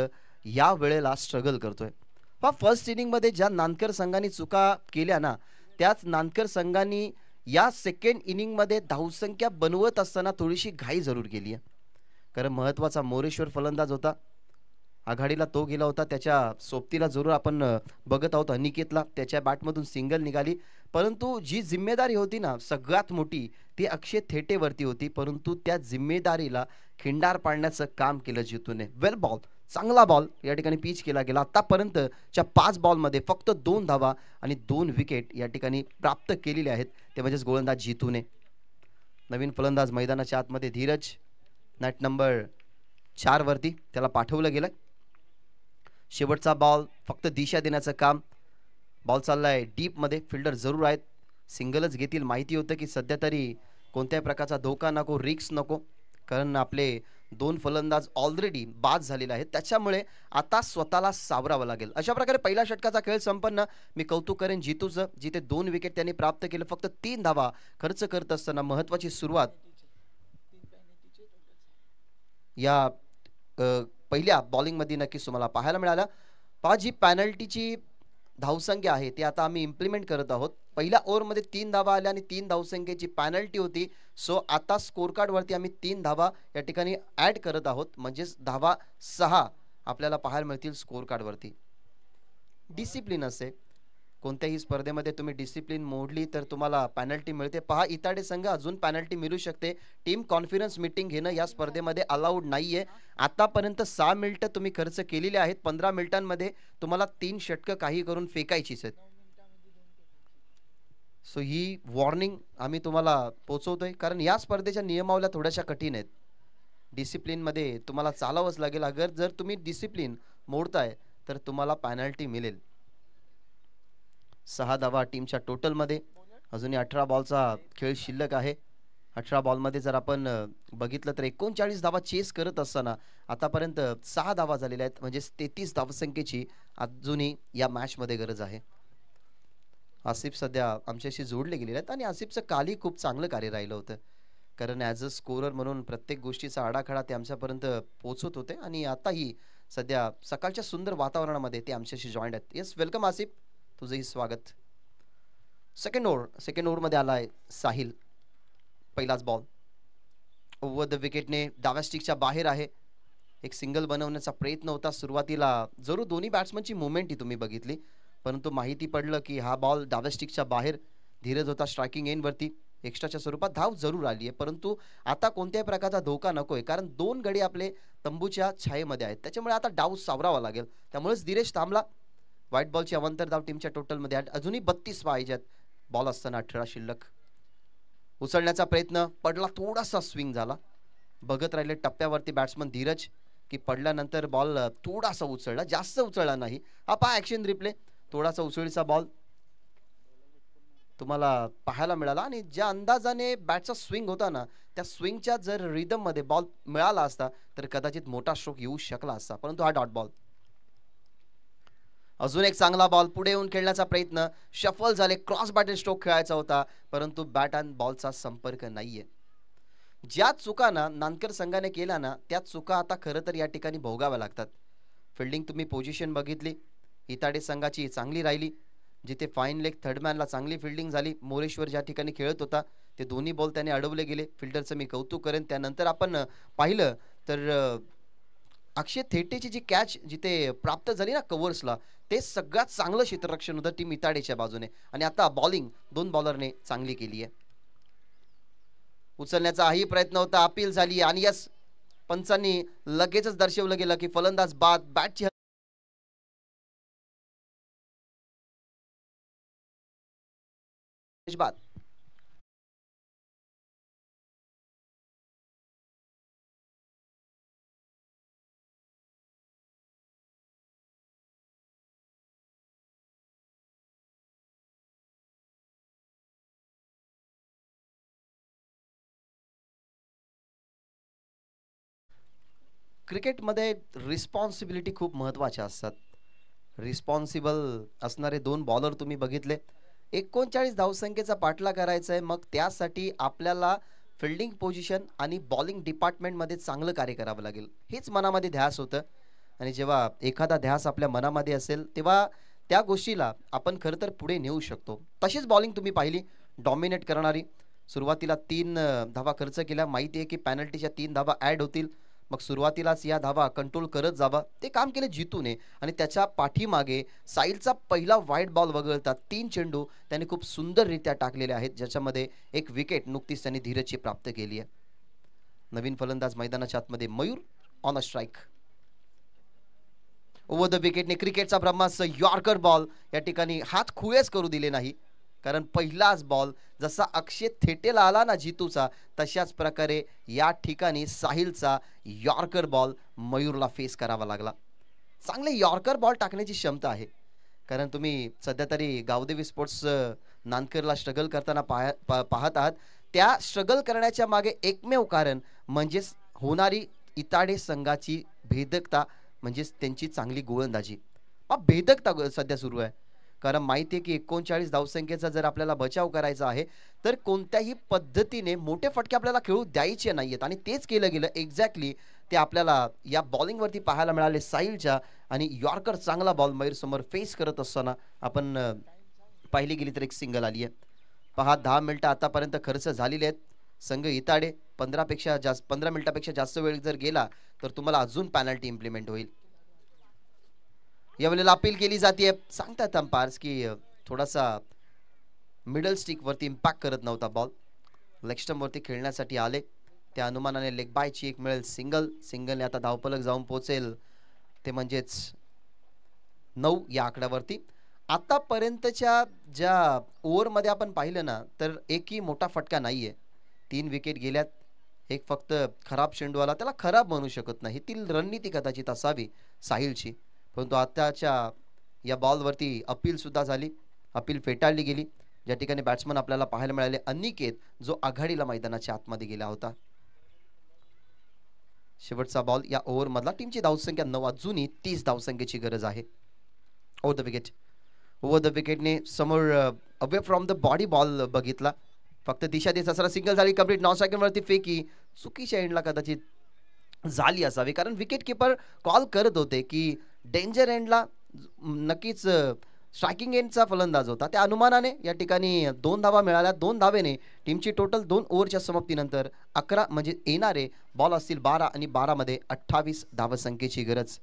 या वेळेला स्ट्रगल करतोय. फर्स्ट इनिंगमध्ये ज्या नानकर संघाने चुका केल्या ना, त्याच नानकर संघाने या सेकंड इनिंगमध्ये धावसंख्या बनवत असताना थोडीशी घाई जरूर केली आहे. कारण महत्त्वाचा मोरेश्वर फलंदाज होता आघाडीला तो गेला होता, त्याच्या सोबतीला जरूर आपण बघत आहोत अनिकेतला, त्याच्या बॅटमधून सिंगल निघाली. परंतु जी जिम्मेदारी होती ना सगळ्यात मोठी ती अक्षय थेटेवरती होती, परंतु त्या जिम्मेदारीला खिंडार पाडण्याचं काम केलं जितूने. वेल बॉल, चांगला बॉल या ठिकाणी पिच केला गेला. आतापर्यंतच्या 5 बॉलमध्ये फक्त 2 धावा आणि 2 विकेट या ठिकाणी प्राप्त केलेले आहेत, ते म्हणजेच गोलंदाज जितूने. नवीन फलंदाज मैदानाच्या आतमध्ये धीरज, नॅट नंबर 4 वरती त्याला पाठवलं गेलं. शेवटचा बॉल फक्त दिशा देण्याचं काम. बॉल चाललाय डीप मध्ये, फिल्डर जरूर आहेत, सिंगलच घेतील. माहिती होतं की सध्या तरी कोणत्याही प्रकारचा धोका नको, रिक्स नको, कारण आपले 2 फलंदाज ऑलरेडी बाद झालेले आहेत, त्याच्यामुळे आता स्वतःला सावरावं लागेल. अशा प्रकारे पहिल्या षटकाचा खेळ संपन्न. मी कौतुक करेन जितूचं, जिथे 2 विकेट त्यांनी प्राप्त केलं, फक्त 3 धावा खर्च करत असताना महत्वाची सुरुवात या पहिल्या बॉलिंगमध्ये नक्कीच तुम्हाला पाहायला मिळालं. पहा, जी पॅनल्टीची धावसंख्या आहे ती आता आम्ही इम्प्लिमेंट करत आहोत. पहिल्या ओव्हरमध्ये 3 धावा आल्या आणि 3 धावसंख्येची पॅनल्टी होती. सो आता स्कोर कार्डवरती आम्ही 3 धावा या ठिकाणी ॲड करत आहोत, म्हणजेच धावा 6 आपल्याला पाहायला मिळतील स्कोर कार्डवरती. डिसिप्लिन असे कोणत्याही स्पर्धेमध्ये तुम्ही डिसिप्लिन मोडली तर तुम्हाला पॅनल्टी मिळते. पहा, इताडे संघ अजून पॅनल्टी मिळू शकते. टीम कॉन्फरन्स मीटिंग घेणं या स्पर्धेमध्ये अलाउड नाहीये. आतापर्यंत 6 मिनिटं तुम्ही खर्च केलेली आहेत. 15 मिनिटांमध्ये तुम्हाला 3 षटकं काही करून फेकायचीच आहेत. सो ही वॉर्निंग आम्ही तुम्हाला पोचवतोय, कारण या स्पर्धेच्या नियमावल्या थोड्याशा कठीण आहेत. डिसिप्लिनमध्ये तुम्हाला चालावंच लागेल. अगर जर तुम्ही डिसिप्लिन मोडताय तर तुम्हाला पॅनल्टी मिळेल. 6 धावा टीमच्या टोटलमध्ये. अजूनही 18 बॉलचा खेळ शिल्लक आहे. 18 बॉलमध्ये जर आपण बघितलं तर 39 धावा चेस करत असताना आतापर्यंत 6 धावा झालेल्या आहेत, म्हणजे 33 धावसंख्येची अजूनही या मॅचमध्ये गरज आहे. आसिफ सध्या आमच्याशी जोडले गेलेले आहेत आणि आसिफचं कालही खूप चांगलं कार्य राहिलं होतं, कारण ॲज अ स्कोरर म्हणून प्रत्येक गोष्टीचा आडाखडा ते आमच्यापर्यंत पोहोचत होते आणि आताही सध्या सकाळच्या सुंदर वातावरणामध्ये ते आमच्याशी जॉईंट आहेत. येस, वेलकम आसिफ, तुझंही स्वागत. सेकंड ओव्हरमध्ये आलाय साहिल. पहिलाच बॉल ओव्हर द विकेटने डाव्या स्टिकच्या बाहेर आहे. एक सिंगल बनवण्याचा प्रयत्न होता सुरुवातीला. जरूर दोन्ही बॅट्समनची मुवमेंट ही तुम्ही बघितली, परंतु माहिती पडलं की हा बॉल डाव्या स्टिकच्या बाहेर. धीरज होता स्ट्रायकिंग एंडवरती. एक्स्ट्राच्या स्वरूपात धाव जरूर आली आहे, परंतु आता कोणत्याही प्रकारचा धोका नकोय, कारण 2 गडी आपले तंबूच्या छायेमध्ये आहेत, त्याच्यामुळे आता डाव सावरावा लागेल. त्यामुळेच धीरज थांबला. व्हाईट बॉलची अवंतर धाव टीमच्या टोटलमध्ये अजूनही 32 पाहिजेत. बॉल असताना 18 शिल्लक. उचलण्याचा प्रयत्न पडला, थोडासा स्विंग झाला. बघत राहिले टप्प्यावरती बॅट्समन धीरज की पडल्यानंतर बॉल थोडासा उचलला, जास्त उचलला नाही. हा पहा ॲक्शन रिप्ले, थोडासा उसळीचा बॉल तुम्हाला पाहायला मिळाला आणि ज्या अंदाजाने बॅटचा स्विंग होता ना, त्या स्विंगच्या जर रिदम मध्ये बॉल मिळाला असता तर कदाचित मोठा स्ट्रोक येऊ शकला असता, परंतु हा डॉट बॉल. अजून एक चांगला बॉल पुढे येऊन खेळण्याचा प्रयत्न. शफल झाले, क्रॉस बॅटेड स्ट्रोक खेळायचा होता, परंतु बॅट आणि बॉलचा संपर्क नाहीये. ज्या चुका ना नानकर संघाने केल्या ना, त्या चुका आता खरं तर या ठिकाणी भोगाव्या लागतात. फिल्डिंग तुम्ही पोझिशन बघितली, इताडे संघाची चांगली राहिली. जिथे फाईन लेग थर्डमॅनला चांगली फिल्डिंग झाली. मोरेश्वर ज्या ठिकाणी खेळत होता ते दोन्ही बॉल त्याने अडवले गेले. फिल्डरचं मी कौतुक करेन. त्यानंतर आपण पाहिलं तर अक्षय थेटेची जी कॅच जिथे प्राप्त झाली ना कव्हर्सला, ते सगळ्यात चांगलं क्षेत्ररक्षण होतं टीम इताडेच्या बाजूने. आणि आता बॉलिंग 2 बॉलरने चांगली केली आहे. उचलण्याचा हाही प्रयत्न होता, अपील झाली आणि यस, पंचांनी लगेचच दर्शवलं गेलं की फलंदाज बाद. बॅटची बाद. क्रिकेटमध्ये रिस्पॉन्सिबिलिटी खूप महत्त्वाच्या असतात. रिस्पॉन्सिबल असणारे 2 बॉलर तुम्ही बघितले. 39 धावसंख्येचा पाठला करायचा आहे, मग त्यासाठी आपल्याला फिल्डिंग पोझिशन आणि बॉलिंग डिपार्टमेंटमध्ये चांगलं कार्य करावं लागेल. हेच मनामध्ये ध्यास होतं आणि जेव्हा एखादा ध्यास आपल्या मनामध्ये असेल तेव्हा त्या गोष्टीला आपण खरं तर पुढे नेऊ शकतो. तशीच बॉलिंग तुम्ही पाहिली, डॉमिनेट करणारी. सुरुवातीला 3 धावा खर्च केल्या. माहिती आहे की पॅनल्टीच्या 3 धावा ॲड होतील, मग सुरुवातीलाच या धावा कंट्रोल करत जावा, ते काम केले जितूने. आणि त्याच्या पाठीमागे साहिलचा पहिला वाईड बॉल वगळता 3 चेंडू त्याने खूप सुंदररित्या टाकलेले आहेत, ज्याच्यामध्ये एक विकेट नुकतीच त्यांनी धीरजची प्राप्त केली आहे. नवीन फलंदाज मैदानाच्या आतमध्ये Mayur on a strike. Over the विकेटने क्रिकेटचा ब्रह्मास्त्र यॉर्कर बॉल या ठिकाणी हात खुळेच करू दिले नाही, कारण पहिलाच बॉल जसा अक्षय थेटेला आला ना जितूचा, तशाच प्रकारे या ठिकाणी साहिलचा यॉर्कर बॉल मयूरला फेस करावा लागला. चांगले यॉर्कर बॉल टाकण्याची क्षमता आहे, कारण तुम्ही सध्या तरी गावदेवी स्पोर्ट्स नानकरला स्ट्रगल करताना पाहत आहात. त्या स्ट्रगल करण्याच्या मागे एकमेव कारण म्हणजेच होणारी इताडे संघाची भेदकता, म्हणजेच त्यांची चांगली गोलंदाजी. भेदकता सध्या सुरू आहे, कारण माहिती आहे की 39 धावसंख्येचा जर आपल्याला बचाव करायचा आहे तर कोणत्याही पद्धतीने मोठे फटके आपल्याला खेळू द्यायचे नाहीयेत, आणि तेच केलं गेलं. एक्झॅक्टली ते आपल्याला या बॉलिंगवरती पाहायला मिळाले साहिलच्या. आणि यॉर्कर चांगला बॉल मयूर समोर फेस करत असताना आपण पाहिली गेली तर एक सिंगल आली आहे. पहा 10 मिनिटं आतापर्यंत खर्च झालेले आहेत. संघ इताडे 15 मिनिटापेक्षा जास्त वेळ जर गेला तर तुम्हाला अजून पेनल्टी इम्प्लिमेंट होईल. यावेळेला अपील केली जाते. सांगतात अंपायर्स की थोडासा मिडल स्टिक वरती इम्पॅक्ट करत नव्हता बॉल, लेग स्टंप वरती खेळण्यासाठी आले, त्या अनुमानाने लेग बायची एक मिळेल सिंगलने आता धावफलक जाऊन पोहोचेल, ते म्हणजेच 9 या आकड्यावरती. आतापर्यंतच्या ज्या ओव्हरमध्ये आपण पाहिलं ना तर एकही मोठा फटका नाहीये. 3 विकेट गेल्यात, एक फक्त खराब चेंडू आला, त्याला खराब म्हणू शकत नाही, ती रणनीती कदाचित असावी साहिलची. परंतु आताच्या या बॉलवरती अपील सुद्धा झाली, अपील फेटाळली गेली, ज्या ठिकाणी बॅट्समन आपल्याला पाहायला मिळाले अनिकेत, जो आघाडीला मैदानाच्या आतमध्ये गेला होता. शेवटचा बॉल या ओव्हर मधला. टीमची धावसंख्या 9, अजूनही 30 धावसंख्येची गरज आहे. Over the wicket. Over the विकेटने समोर away from the body ball बघितला, फक्त दिशा देत असताना सिंगल झाली. कंप्लीट नॉन स्ट्रायकरवरती फेकी चुकीच्या एंडला कदाचित झाली असावी, कारण विकेट किपर कॉल करत होते की डेंजर एंडला नक्कीच स्ट्रायकिंग एंडचा फलंदाज होता. त्या अनुमानाने या ठिकाणी 2 धावा मिळाल्या. 2 धावेने टीमची टोटल 2 ओव्हरच्या समाप्तीनंतर 11 म्हणजे येणारे बॉल असतील 12 आणि 12 मध्ये 28 धावसंख्येची गरज.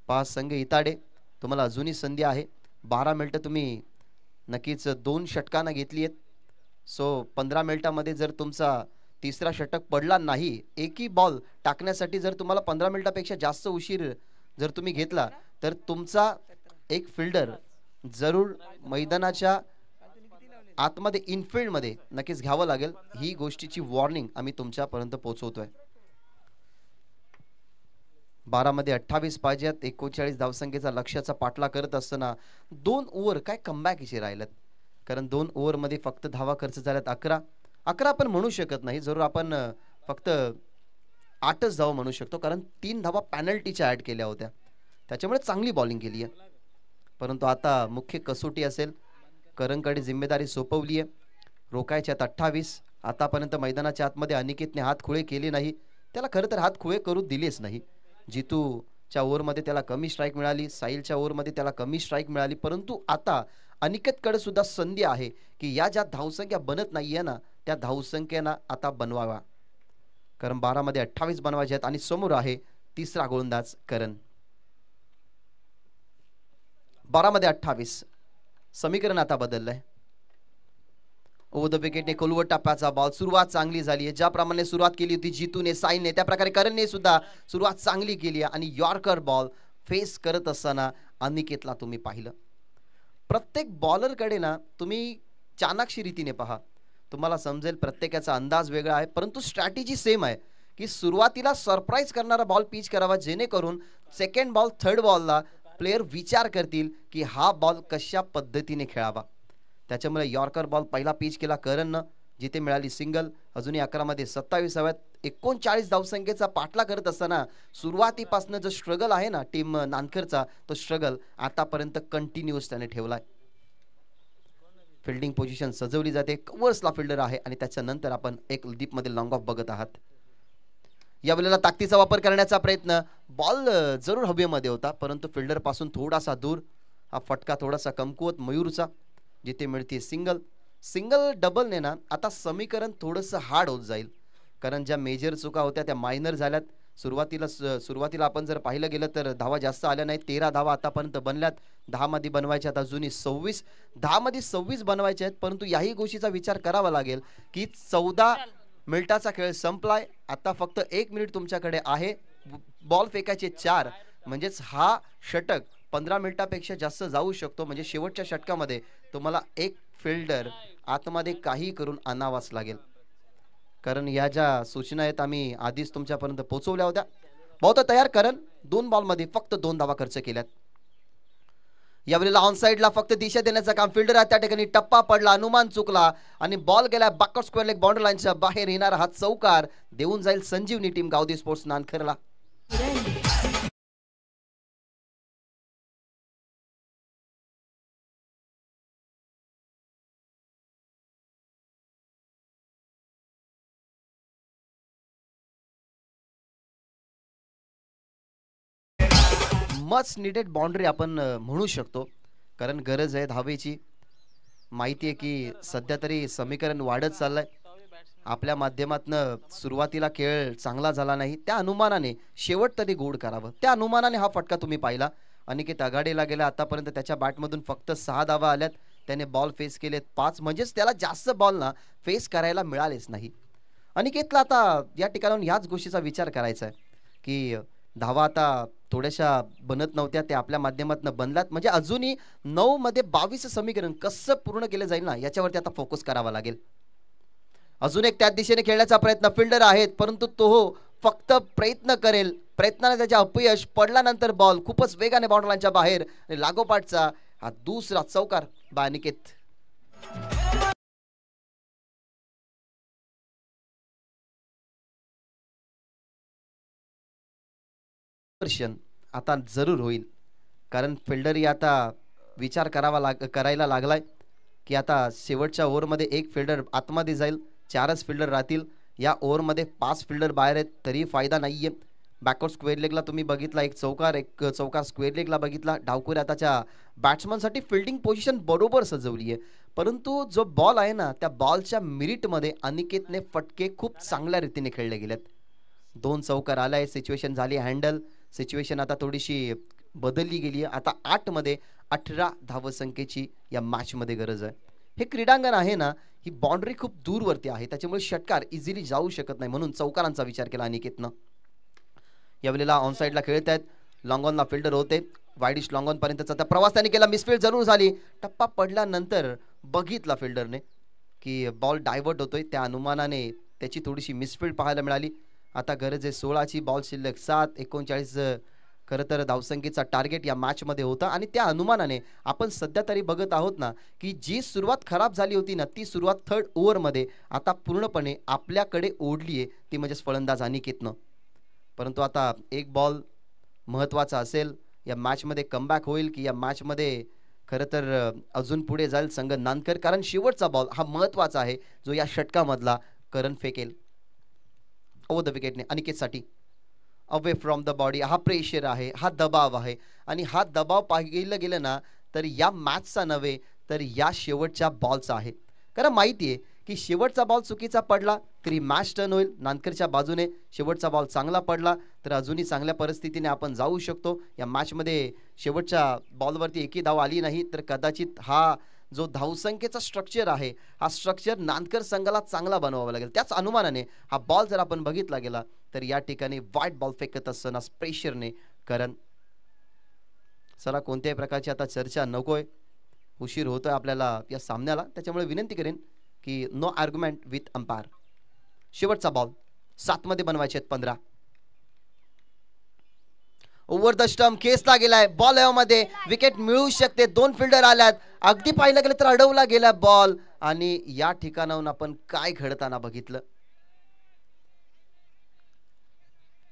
5 संघ इताडे, तुम्हाला अजूनही संधी आहे. 12 मिनिटं तुम्ही नक्कीच 2 षटकांना घेतली आहेत. सो 15 मिनिटांमध्ये जर तुमचा तिसरा षटक पडला नाही, एकही बॉल टाकण्यासाठी जर तुम्हाला 15 मिनिटापेक्षा जास्त उशीर जर तुम्ही घेतला तर तुमचा एक फिल्डर जरूर मैदानाच्या आतमध्ये इनफिल्डमध्ये नक्कीच घ्यावं लागेल. ही गोष्टीची वॉर्निंग आम्ही तुमच्यापर्यंत पोहोचवतोय. 12 मध्ये 28 पाहिजेत. 39 धावसंख्येचा लक्ष्याचा पाठला करत असताना 2 ओव्हर काय कमबॅक इथे राहिलेत, कारण 2 ओव्हर मध्ये फक्त धावा खर्च झाल्यात 11 आपण म्हणू शकत नाही, जरूर आपण फक्त 8च धावा म्हणू शकतो, कारण 3 धावा पॅनल्टीच्या ऍड केल्या होत्या, त्याच्यामुळे चांगली बॉलिंग केली आहे. परंतु आता मुख्य कसोटी असेल, करणकडे जिम्मेदारी सोपवली आहे. रोकायच्यात 28. आतापर्यंत मैदानाच्या आतमध्ये अनिकेतने हात खुळे केले नाही, त्याला खरं तर हात खुळे करू दिलेच नाही. जितूच्या ओव्हरमध्ये त्याला कमी स्ट्राईक मिळाली, साहिलच्या ओव्हरमध्ये त्याला कमी स्ट्राईक मिळाली, परंतु आता अनिकेतकडे सुद्धा संधी आहे की या ज्या धावसंख्या बनत नाहीये ना त्या धावसंख्येना आता बनवावा, कारण 12 मध्ये 28 बनवायचे आहेत. आणि समोर आहे तिसरा गोलंदाज करण. 12 मध्ये 28 समीकरण आता बदललंय. ओव्हर द विकेटने खोलवर टप्प्याचा बॉल. सुरुवात चांगली झाली आहे, ज्याप्रमाणे सुरुवात केली होती जितूने साहिलने त्या प्रकारे करणने सुद्धा सुरुवात चांगली केली आहे. आणि यॉर्कर बॉल फेस करत असताना अनिकेतला तुम्ही पाहिलं. प्रत्येक बॉलरकडे ना तुम्ही चाणाक्षी रीतीने पहा, तुम्हाला समजेल प्रत्येकाचा अंदाज वेगळा आहे, परंतु स्ट्रॅटेजी सेम आहे की सुरुवातीला सरप्राईज करणारा बॉल पिच करावा, जेणेकरून सेकंड बॉल थर्ड बॉलला प्लेयर विचार करतील की हा बॉल कशा पद्धतीने खेळावा. त्याच्यामुळे यॉर्कर बॉल पहिला पिच केला करणनं, जिथे मिळाली सिंगल. अजूनही 11 मध्ये 27 हव्यात. 39 धावसंख्येचा पाठला करत असताना सुरुवातीपासून जो स्ट्रगल आहे ना टीम नानकरचा, तो स्ट्रगल आतापर्यंत कंटिन्यूअस त्याने ठेवलाय. फिल्डिंग पोझिशन सजवली जाते, कव्हर्सला फिल्डर आहे आणि त्याच्यानंतर आपण एक डीप मध्ये लॉंग ऑफ बघत आहात. यावेळेला ताकदीचा वापर करण्याचा प्रयत्न, बॉल जरूर हवेमध्ये होता परंतु फिल्डर पासून थोडासा दूर. हा फटका थोडासा कमकुवत मयूरचा, जिथे मिळते सिंगल डबल ने ना आता समीकरण थोडंसं हार्ड होत जाईल, कारण ज्या मेजर चुका होत्या त्या मायनर झाल्यात. सुरुवातीला आपण जर पाहिलं गेलं तर धावा जास्त आल्या नाही. 13 धावा आतापर्यंत बनल्यात. 10 मध्ये बनवायच्या आहेत अजूनही 26. 10 मध्ये 26 बनवायचे आहेत. परंतु याही गोष्टीचा विचार करावा लागेल की 14 मिनिटाचा खेळ संपलाय. आता फक्त 1 मिनिट तुमच्याकडे आहे. बॉल फेकायचे 4, म्हणजेच हा षटक 15 मिनिटापेक्षा जास्त जाऊ शकतो. म्हणजे शेवटच्या षटकामध्ये तुम्हाला एक फिल्डर आतमध्ये काही करून आणावाच लागेल. कारण या ज्या सूचना आहेत आम्ही आधीच तुमच्यापर्यंत पोहोचवल्या होत्या. बहुत तयार करण 2 बॉलमध्ये फक्त 2 धावा खर्च केल्यात. यावेळेला ऑन साइडला फक्त दिशा देण्याचं काम फिल्डर आहे. त्या ठिकाणी टप्पा पडला, अनुमान चुकला आणि बॉल गेला बॅकवर्ड स्क्वेअर लेग बाउंड्री लाईनच्या बाहेर. येणारा हा चौकार देऊन जाईल संजीवनी टीम गावदी स्पोर्ट्स नानखरला. मच निडेड बाउंड्री आपण म्हणू शकतो. कारण गरज आहे धावेची. माहिती आहे की सध्या तरी समीकरण वाढत चाललंय. आपल्या माध्यमातनं सुरुवातीला खेळ चांगला झाला नाही, त्या अनुमानाने शेवट तरी गोड करावं, त्या अनुमानाने हा फटका तुम्ही पाहिला. अनिकेत आघाडीला गेला. आतापर्यंत त्याच्या बॅटमधून फक्त 6 धावा आल्यात. त्याने बॉल फेस केलेत 5, म्हणजेच त्याला जास्त बॉल ना फेस करायला मिळालेच नाही. अनिकेतला आता या ठिकाणाहून याच गोष्टीचा विचार करायचा आहे की धावा आता थोड्याशा बनत नव्हत्या, ते आपल्या माध्यमातून बनल्यात. म्हणजे अजूनही 9 मध्ये 22 समीकरण कसं पूर्ण केलं जाईल ना याच्यावरती आता फोकस करावा लागेल. अजून एक त्याच दिशेने खेळण्याचा प्रयत्न फिल्डर आहेत, परंतु तो फक्त प्रयत्न करेल. प्रयत्नाने त्याच्या अपयश पडल्यानंतर बॉल खूपच वेगाने बाउंड्री लाईनच्या बाहेर आणि लागोपाठचा हा दुसरा चौकार बा अनिकेत. आता जरूर होईल. कारण फिल्डरही आता विचार करायला लागलाय की आता शेवटच्या ओव्हरमध्ये एक फिल्डर आतमध्ये जाईल, 4च फिल्डर राहतील. या ओव्हरमध्ये 5 फिल्डर बाहेर आहेत तरी फायदा नाहीये. बॅकवर्ड स्क्वेअर लेगला तुम्ही बघितला एक चौकार स्क्वेअर लेगला बघितला. डावखुरी आताच्या बॅट्समनसाठी फिल्डिंग पोझिशन बरोबर सजवली आहे, परंतु जो बॉल आहे ना त्या बॉलच्या मिरिटमध्ये अनिकेतने फटके खूप चांगल्या रीतीने खेळले गेलेत. 2 चौकार आलाय. सिच्युएशन झाली हँडल. सिच्युएशन आता थोडीशी बदलली गेली आहे. आता 8 मध्ये 18 धावसंख्येची या मॅचमध्ये गरज आहे. हे क्रीडांगण आहे ना, ही बाउंड्री खूप दूरवरती आहे, त्याच्यामुळे षटकार इझिली जाऊ शकत नाही, म्हणून चौकारांचा विचार केला अनिकेतनं. यावेळेला ऑन साइडला खेळत आहेत. लॉंग ऑनला फिल्डर होते. वाईडिश लॉंग ऑन पर्यंतचा त्या प्रवास त्याने केला. मिसफील्ड जरूर झाली. टप्पा पडल्यानंतर बघितला फिल्डरने की बॉल डायव्हर्ट होतोय, त्या अनुमानाने त्याची थोडीशी मिसफील्ड पाहायला मिळाली. आता गरज आहे 16ची. बॉल शिल्लक 7. 39 खरं तर धावसंख्येचा टार्गेट या मॅचमध्ये होता आणि त्या अनुमानाने आपण सध्या तरी बघत आहोत ना की जी सुरुवात खराब झाली होती ना ती सुरुवात 3rd ओव्हरमध्ये आता पूर्णपणे आपल्याकडे ओढली आहे, ती म्हणजेच फलंदाज अनिकेतनं. परंतु आता एक बॉल महत्त्वाचा असेल. या मॅचमध्ये कमबॅक होईल की या मॅचमध्ये खरं तर अजून पुढे जाईल संघ नानकर, कारण शेवटचा बॉल हा महत्त्वाचा आहे जो या षटकामधला करण फेकेल ओव्हर द विकेटने अनिकेतसाठी. अवे फ्रॉम द बॉडी हा प्रेशर आहे, हा दबाव आहे आणि हा दबाव पाहिलं गेलं ना तर या मॅचचा नव्हे तर या शेवटच्या बॉलचा आहे. कारण माहिती आहे की शेवटचा बॉल चुकीचा पडला तरी मॅच टर्न होईल नानकरच्या बाजूने. शेवटचा बॉल चांगला पडला तर अजूनही चांगल्या परिस्थितीने आपण जाऊ शकतो. या मॅचमध्ये शेवटच्या बॉलवरती एकही धाव आली नाही तर कदाचित हा जो धावसंख्येचा स्ट्रक्चर आहे हा स्ट्रक्चर नानकर संघाला चांगला बनवावा लागेल. त्याच अनुमानाने हा बॉल जर आपण बघितला गेला तर या ठिकाणी वाईट बॉल फेकत असताना प्रेशरने कारण चला कोणत्याही प्रकारची आता चर्चा नकोय, उशीर होतोय आपल्याला या सामन्याला, त्याच्यामुळे विनंती करेन की नो आर्ग्युमेंट विथ अंपायर. शेवटचा बॉल 7 मध्ये बनवायचे आहेत 15. ओव्हर द स्टंप केसला गेलाय. बॉल मध्ये विकेट मिळू शकते. 2 फिल्डर आल्यात. अगदी पाहिलं गेलं तर अडवला गेला बॉल आणि या ठिकाणाहून आपण काय घडताना बघितलं.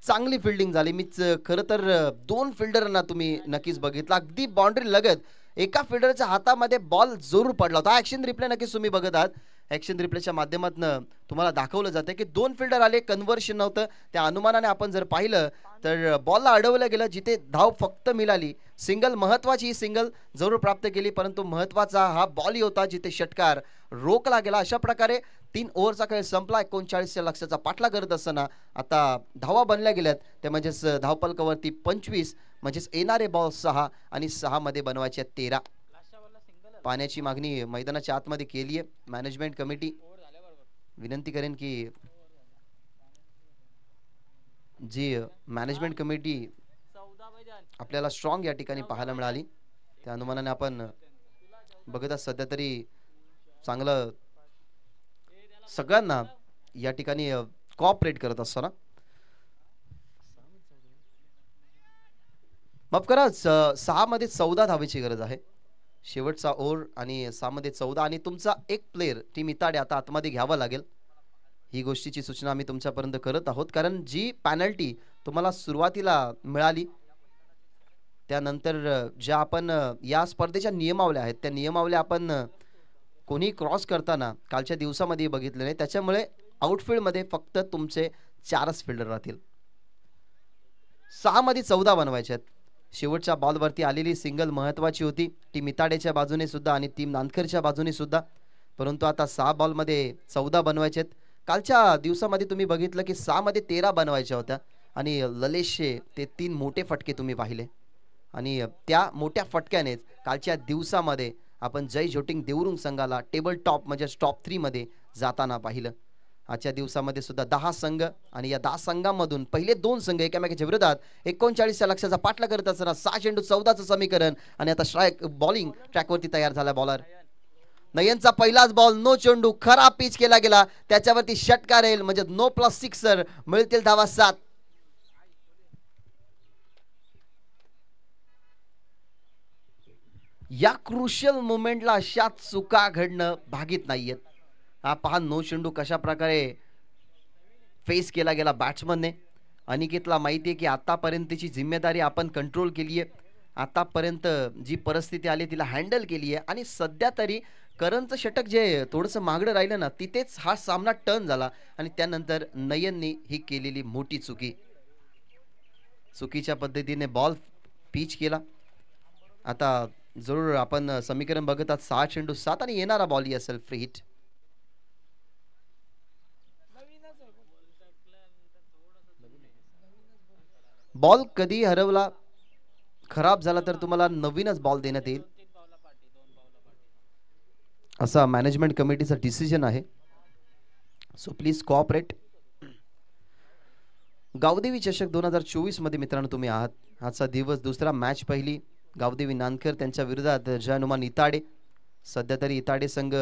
चांगली फिल्डिंग झाली. मीच खरं तर 2 फिल्डरना तुम्ही नक्कीच बघितलं. अगदी बाउंड्री लगत एका फिल्डरच्या हातामध्ये बॉल जरूर पडला होता. ऍक्शन रिप्ले नक्कीच तुम्ही बघत आहात. ऍक्शन रिप्लेच्या माध्यमातून तुम्हाला दाखवलं जातं की 2 फिल्डर आले, कन्व्हर्शन नव्हतं. त्या अनुमानाने आपण जर पाहिलं तर बॉलला अडवलं गेलं. जिथे धाव फक्त मिळाली सिंगल, महत्वाची सिंगल जरूर प्राप्त केली, परंतु महत्वाचा हा बॉल होता जिथे षटकार रोखला गेला. अशा प्रकारे 3 ओव्हरचा खेळ संपला. 39च्या लक्ष्याचा पाठला करत असताना आता धावा बनल्या गेल्यात. ते म्हणजेच धावपलकावरती 25 म्हणजेच येणारे बॉल 6 आणि 6 मध्ये बनवायचे 13. पाण्याची मागणी मैदानाच्या आतमध्ये केली आहे. मॅनेजमेंट कमिटी विनंती करेन की जी मॅनेजमेंट कमिटी आपल्याला स्ट्रॉंग या ठिकाणी पाहायला मिळाली त्या अनुमानाने आपण बघत सध्या तरी चांगलं सगळ्यांना या ठिकाणी कॉपरेट करत असताना माफ करा 6 मध्ये 14 धावेची गरज आहे. शेवटचा ओव्हर आणि 6 मध्ये 14 आणि तुमचा एक प्लेयर टीम इताडे आता आतमध्ये घ्यावा लागेल. ही गोष्टीची सूचना आम्ही तुमच्यापर्यंत करत आहोत कारण जी पॅनल्टी तुम्हाला सुरुवातीला मिळाली त्यानंतर ज्या आपण या स्पर्धेच्या नियमावल्या आहेत त्या नियमावल्या आपण कोणी क्रॉस करताना कालच्या दिवसामध्ये बघितले नाही. त्याच्यामुळे आउटफील्डमध्ये फक्त तुमचे 4च फिल्डर राहतील. 6 मध्ये 14 बनवायचे आहेत. शेवटच्या बॉलवरती आलेली सिंगल महत्वाची होती टीम इताडेच्या बाजूने सुद्धा आणि टीम नानखरच्या बाजूने सुद्धा. परंतु आता 6 बॉलमध्ये 14 बनवायचे आहेत. कालच्या दिवसामध्ये तुम्ही बघितलं की 6 मध्ये 13 बनवायच्या होत्या आणि ललेशचे ते 3 मोठे फटके तुम्ही पाहिले आणि त्या मोठ्या फटक्यानेच कालच्या दिवसामध्ये आपण जय जोटिंग देवरुंग संघाला टेबल टॉप म्हणजे टॉप 3 मध्ये जाताना पाहिलं. आजच्या दिवसामध्ये सुद्धा 10 संघ आणि या 10 संघांमधून पहिले 2 संघ एकमेकांच्या विरोधात 39च्या लक्ष्याचा पाठला करत असताना 6 चेंडू 14चं समीकरण आणि आता स्ट्राईक बॉलिंग ट्रॅकवरती तयार झाला बॉलर. नयनचा पहिलाच बॉल नो चेंडू खराब पिच केला गेला त्याच्यावरती षटकार येईल म्हणजे नो प्लस सिक्सर मिळतील धावा 7. या क्रुशियल मोमेंटला अशा चुका घडणं भागीत नाहीयेत. हा पहा नो चेंडू कशा प्रकारे फेस केला गेला बॅट्समनने. अनिकेतला माहिती आहे की आतापर्यंतची जिम्मेदारी आपण कंट्रोल केली आहे. आतापर्यंत जी परिस्थिती आली तिला हँडल केली आहे आणि सध्या तरी करणचं षटक जे थोडंसं मागडं राहिलं ना तिथेच हा सामना टर्न झाला आणि त्यानंतर नयनने ही केलेली मोठी चुकीच्या पद्धतीने बॉल पिच केला. आता जरूर आपण समीकरण बघत आहात 6 चेंडू 7 आणि येणारा बॉल ही असेल फ्री हिट. बॉल कधी हरवला खराब झाला तर तुम्हाला नवीनच बॉल देण्यात येईल असा मॅनेजमेंट कमिटीचा डिसिजन आहे. So please cooperate. गावदेवी चषक 2024 मध्ये मित्रांनो तुम्ही आहात. आजचा दिवस दुसरा मॅच पहिली गावदेवी नानकर त्यांच्या विरोधात जयनुमान इताडे. सध्या तरी इताडे संघ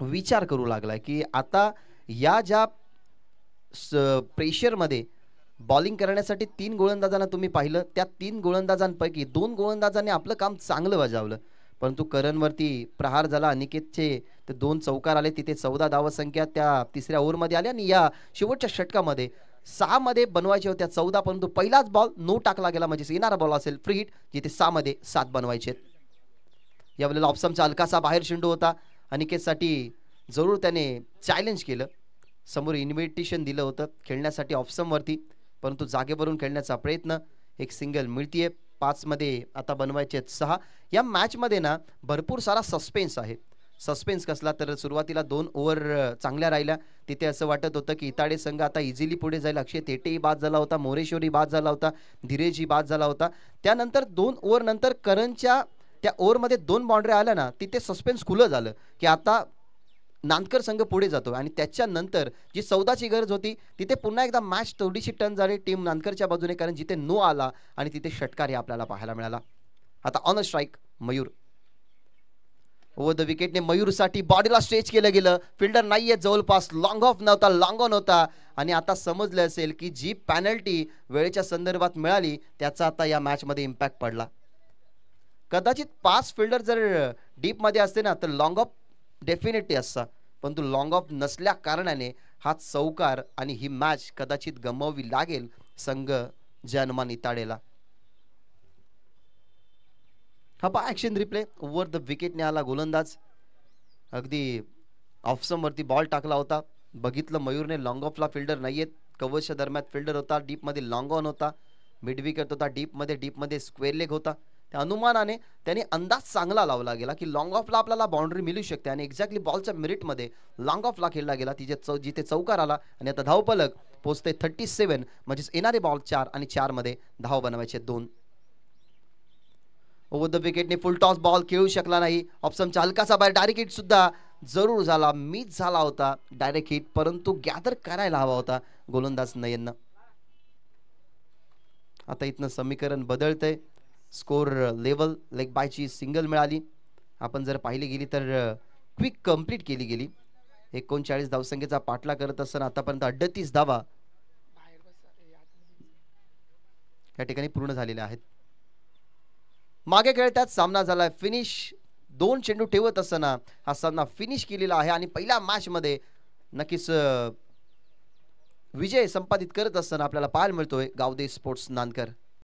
विचार करू लागलाय की आता या ज्या प्रेशरमध्ये बॉलिंग करण्यासाठी 3 गोलंदाजांना तुम्ही पाहिलं त्या 3 गोलंदाजांपैकी 2 गोलंदाजांनी आपलं काम चांगलं बजावलं परंतु करणवरती प्रहार झाला. अनिकेतचे ते 2 चौकार आले तिथे 14 धावसंख्या त्या तिसऱ्या ओव्हरमध्ये आल्या आणि या शेवटच्या षटकामध्ये 6 मध्ये बनवायचे होत्या 14 परंतु पहिलाच बॉल नो टाकला गेला म्हणजे येणारा बॉल असेल फ्री हिट जिथे 6 मध्ये 7 बनवायचे. यावेळेला ऑप्शनचा हलकासा बाहेर चेंडू होता. अनिकेतसाठी जरूर त्याने चॅलेंज केलं. समोर इन्व्हिटेशन दिलं होतं खेळण्यासाठी ऑप्शनवरती परंतु जागेवरून खेळण्याचा प्रयत्न. एक सिंगल मिळतीये. 5 मध्ये आता बनवायचे 6. या मॅच मध्ये ना भरपूर सारा सस्पेन्स आहे. सस्पेन्स कसला तर सुरुवातीला 2 ओव्हर चांगल्या राहिल्या तिथे असं वाटत होतं की इताडे संघ आता इझिली पुढे जाईल. अक्षय तेटेही बाद झाला होता. मोरेश्वरी बाद झाला होता. धीरेजी बाद झाला होता. त्यानंतर 2 ओव्हर नंतर करणच्या त्या ओव्हरमध्ये 2 बाउंड्री आल्या ना तिथे सस्पेन्स खुलं झालं की आता नानकर संघ पुढे जातो आणि त्याच्यानंतर जी 14ची गरज होती तिथे पुन्हा एकदा मॅच थोडीशी टर्न झाली टीम नानकरच्या बाजूने कारण जिथे नो आला आणि तिथे षटकार हे आपल्याला पाहायला मिळाला. आता on a strike Mayur. Over the विकेटने मयूरसाठी बॉडीला स्ट्रेच केलं गेलं. फिल्डर नाहीये जवळपास. लॉंग ऑफ नव्हता लॉंग ऑन होता आणि आता समजलं असेल की जी पॅनल्टी वेळेच्या संदर्भात मिळाली त्याचा आता या मॅचमध्ये इम्पॅक्ट पडला. कदाचित 5 फिल्डर जर डीपमध्ये असते ना तर लॉंग ऑफ डेफिनेटली असता परंतु लॉंग ऑफ नसल्या कारणाने हा चौकार आणि ही मॅच कदाचित गमवावी लागेल संघ जयनुमान इताडेला. हा पहा ऍक्शन रिप्ले. ओव्हर द विकेटने आला गोलंदाज. अगदी ऑफसमवरती बॉल टाकला होता. बघितलं मयूरने लॉंग ऑफला फिल्डर नाहीयेत. कव्हरच्या दरम्यान फिल्डर होता. डीपमध्ये लॉंग ऑन होता. मिड विकेट होता. डीपमध्ये स्क्वेअर लेग होता. त्या अनुमानाने त्याने अंदाज चांगला लावला गेला की लॉंग ऑफला आपल्याला बाउंड्री मिळू शकते आणि एक्झॅक्टली बॉलच्या मिरिटमध्ये लॉंग ऑफला खेळला गेला, जिथे चौकार आला आणि आता धावफलक पोहोचते 37, म्हणजेच येणारे बॉल 4 आणि 4 मध्ये धाव बनवायचे 2. ओव्हर द विकेटने फुल टॉस बॉल खेळू शकला नाही. ऑप्शनचा हलकासा बाहेर डायरेक्ट हिट सुद्धा जरूर झाला, मिस झाला होता डायरेक्ट हिट, परंतु गॅदर करायला हवा होता गोलंदाज नयननं. आता इथनं समीकरण बदलतंय. स्कोर लेवल लेग बायची सिंगल मिळाली. आपण जर पाहिली गेली तर क्विक कंप्लीट केली गेली. 39 धावसंख्येचा पाठला करत असताना आतापर्यंत 38 धावा या ठिकाणी पूर्ण झालेल्या आहेत. मागे खेळतात सामना झालाय फिनिश. 2 चेंडू ठेवत असताना हा सामना फिनिश केलेला आहे आणि पहिल्या मॅच मध्ये नक्कीच विजय संपादित करत असताना आपल्याला पाहायला मिळतोय गावदे स्पोर्ट्स नानकर.